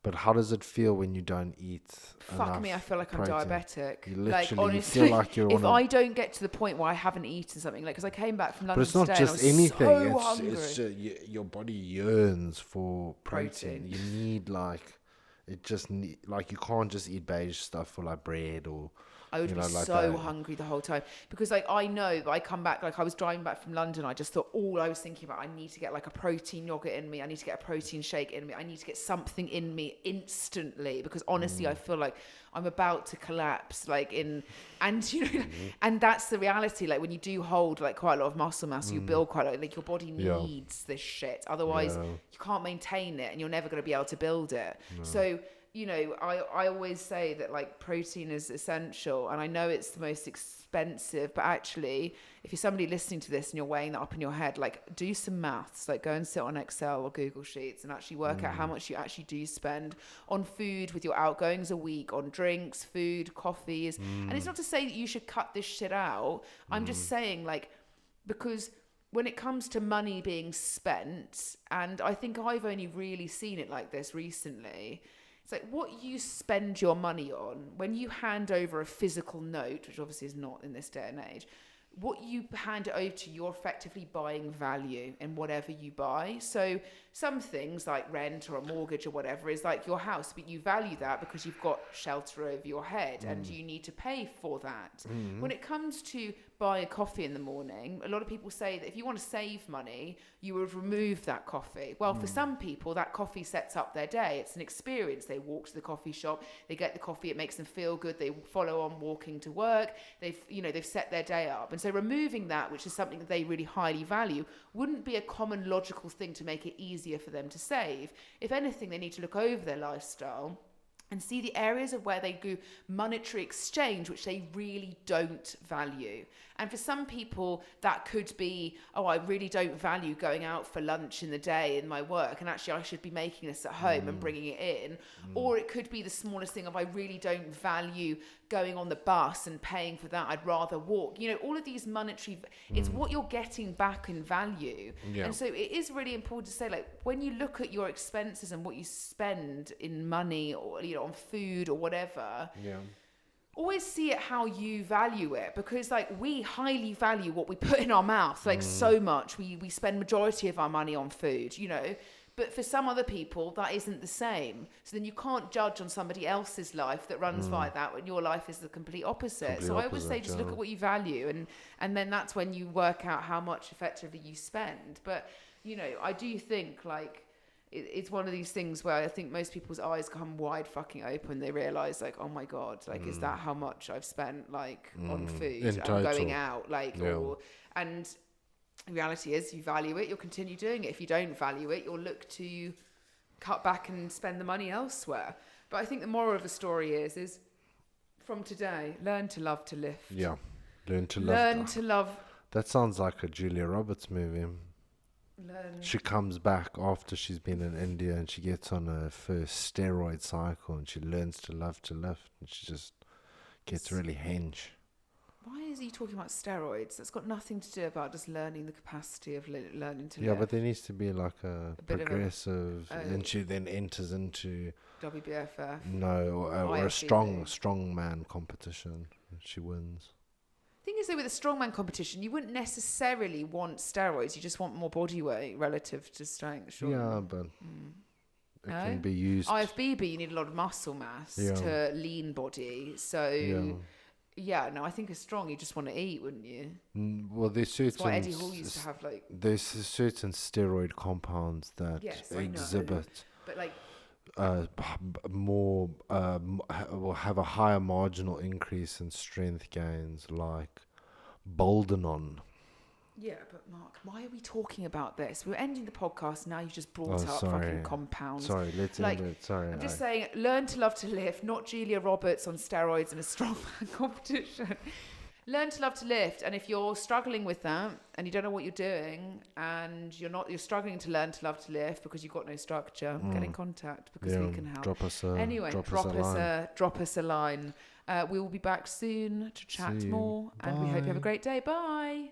but how does it feel when you don't eat Fuck me, I feel like protein? I'm diabetic. You literally, like honestly, you feel like you're if I don't get to the point where I haven't eaten something, like because I came back from London, but it's not today just and I was anything. So it's just, your body yearns for protein. You need like. It just like you can't just eat beige stuff or like bread or. I would be like so that. hungry the whole time because like I know that I come back, like I was driving back from London, I just thought all I was thinking about, I need to get like a protein yogurt in me, I need to get a protein shake in me, I need to get something in me instantly because honestly I feel like I'm about to collapse and that's the reality. Like when you do hold like quite a lot of muscle mass, you build quite a lot, like your body needs this shit, otherwise you can't maintain it and you're never going to be able to build it. So I always say that like protein is essential, and I know it's the most expensive, but actually if you're somebody listening to this and you're weighing that up in your head, like do some maths, like go and sit on Excel or Google Sheets and actually work out how much you actually do spend on food with your outgoings a week, on drinks, food, coffees. And it's not to say that you should cut this shit out. I'm just saying like, because when it comes to money being spent, and I think I've only really seen it like this recently, it's like what you spend your money on when you hand over a physical note, which obviously is not in this day and age. What you hand it over to, you're effectively buying value in whatever you buy. So some things like rent or a mortgage or whatever is like your house, but you value that because you've got shelter over your head and you need to pay for that. When it comes to buying a coffee in the morning, a lot of people say that if you want to save money, you would remove that coffee. Well, for some people, that coffee sets up their day. It's an experience. They walk to the coffee shop, they get the coffee, it makes them feel good. They follow on walking to work. They've set their day up. And so removing that, which is something that they really highly value, wouldn't be a common logical thing to make it easier for them to save. If anything, they need to look over their lifestyle and see the areas of where they do monetary exchange, which they really don't value. And for some people, that could be, I really don't value going out for lunch in the day in my work, and actually I should be making this at home and bringing it in. Or it could be the smallest thing of, I really don't value going on the bus and paying for that. I'd rather walk. All of these monetary, it's what you're getting back in value. Yeah. And so it is really important to say, like, when you look at your expenses and what you spend in money or, on food or whatever, always see it how you value it, because like we highly value what we put in our mouth, like so much. We spend majority of our money on food, but for some other people that isn't the same. So then you can't judge on somebody else's life that runs via that when your life is the complete opposite. I always say just look at what you value, and then that's when you work out how much effectively you spend. But I do think like it's one of these things where I think most people's eyes come wide fucking open. They realise like, oh my God, like, is that how much I've spent like on food and going out? Like, and the reality is you value it, you'll continue doing it. If you don't value it, you'll look to cut back and spend the money elsewhere. But I think the moral of the story is from today, learn to love to lift. Yeah. Learn to love. That sounds like a Julia Roberts movie. She comes back after she's been in India and she gets on her first steroid cycle and she learns to love to lift and she just gets really hench. Why is he talking about steroids? That's got nothing to do about just learning the capacity of learning to lift. Yeah, but there needs to be like a progressive, and she then enters into WBFF. No, or a strong man competition. She wins. Thing is, though, with a strongman competition, you wouldn't necessarily want steroids. You just want more body weight relative to strength. Surely. Yeah, but it No? can be used. IFBB, you need a lot of muscle mass to lean body. So, no, I think a strong, you just want to eat, wouldn't you? Well, there's certain. That's why Eddie Hall used to have like. There's certain steroid compounds that exhibit. But like. More will have a higher marginal increase in strength gains, like Boldenon. Yeah, but Mark, why are we talking about this? We're ending the podcast now. You just brought up fucking compounds. Sorry, let's end it. Sorry, I'm just saying, learn to love to lift, not Julia Roberts on steroids in a strongman competition. Learn to love to lift, and if you're struggling with that and you don't know what you're doing, and you're struggling to learn to love to lift because you've got no structure, get in contact because we can help. Drop us a line. We will be back soon to chat more, and we hope you have a great day. Bye.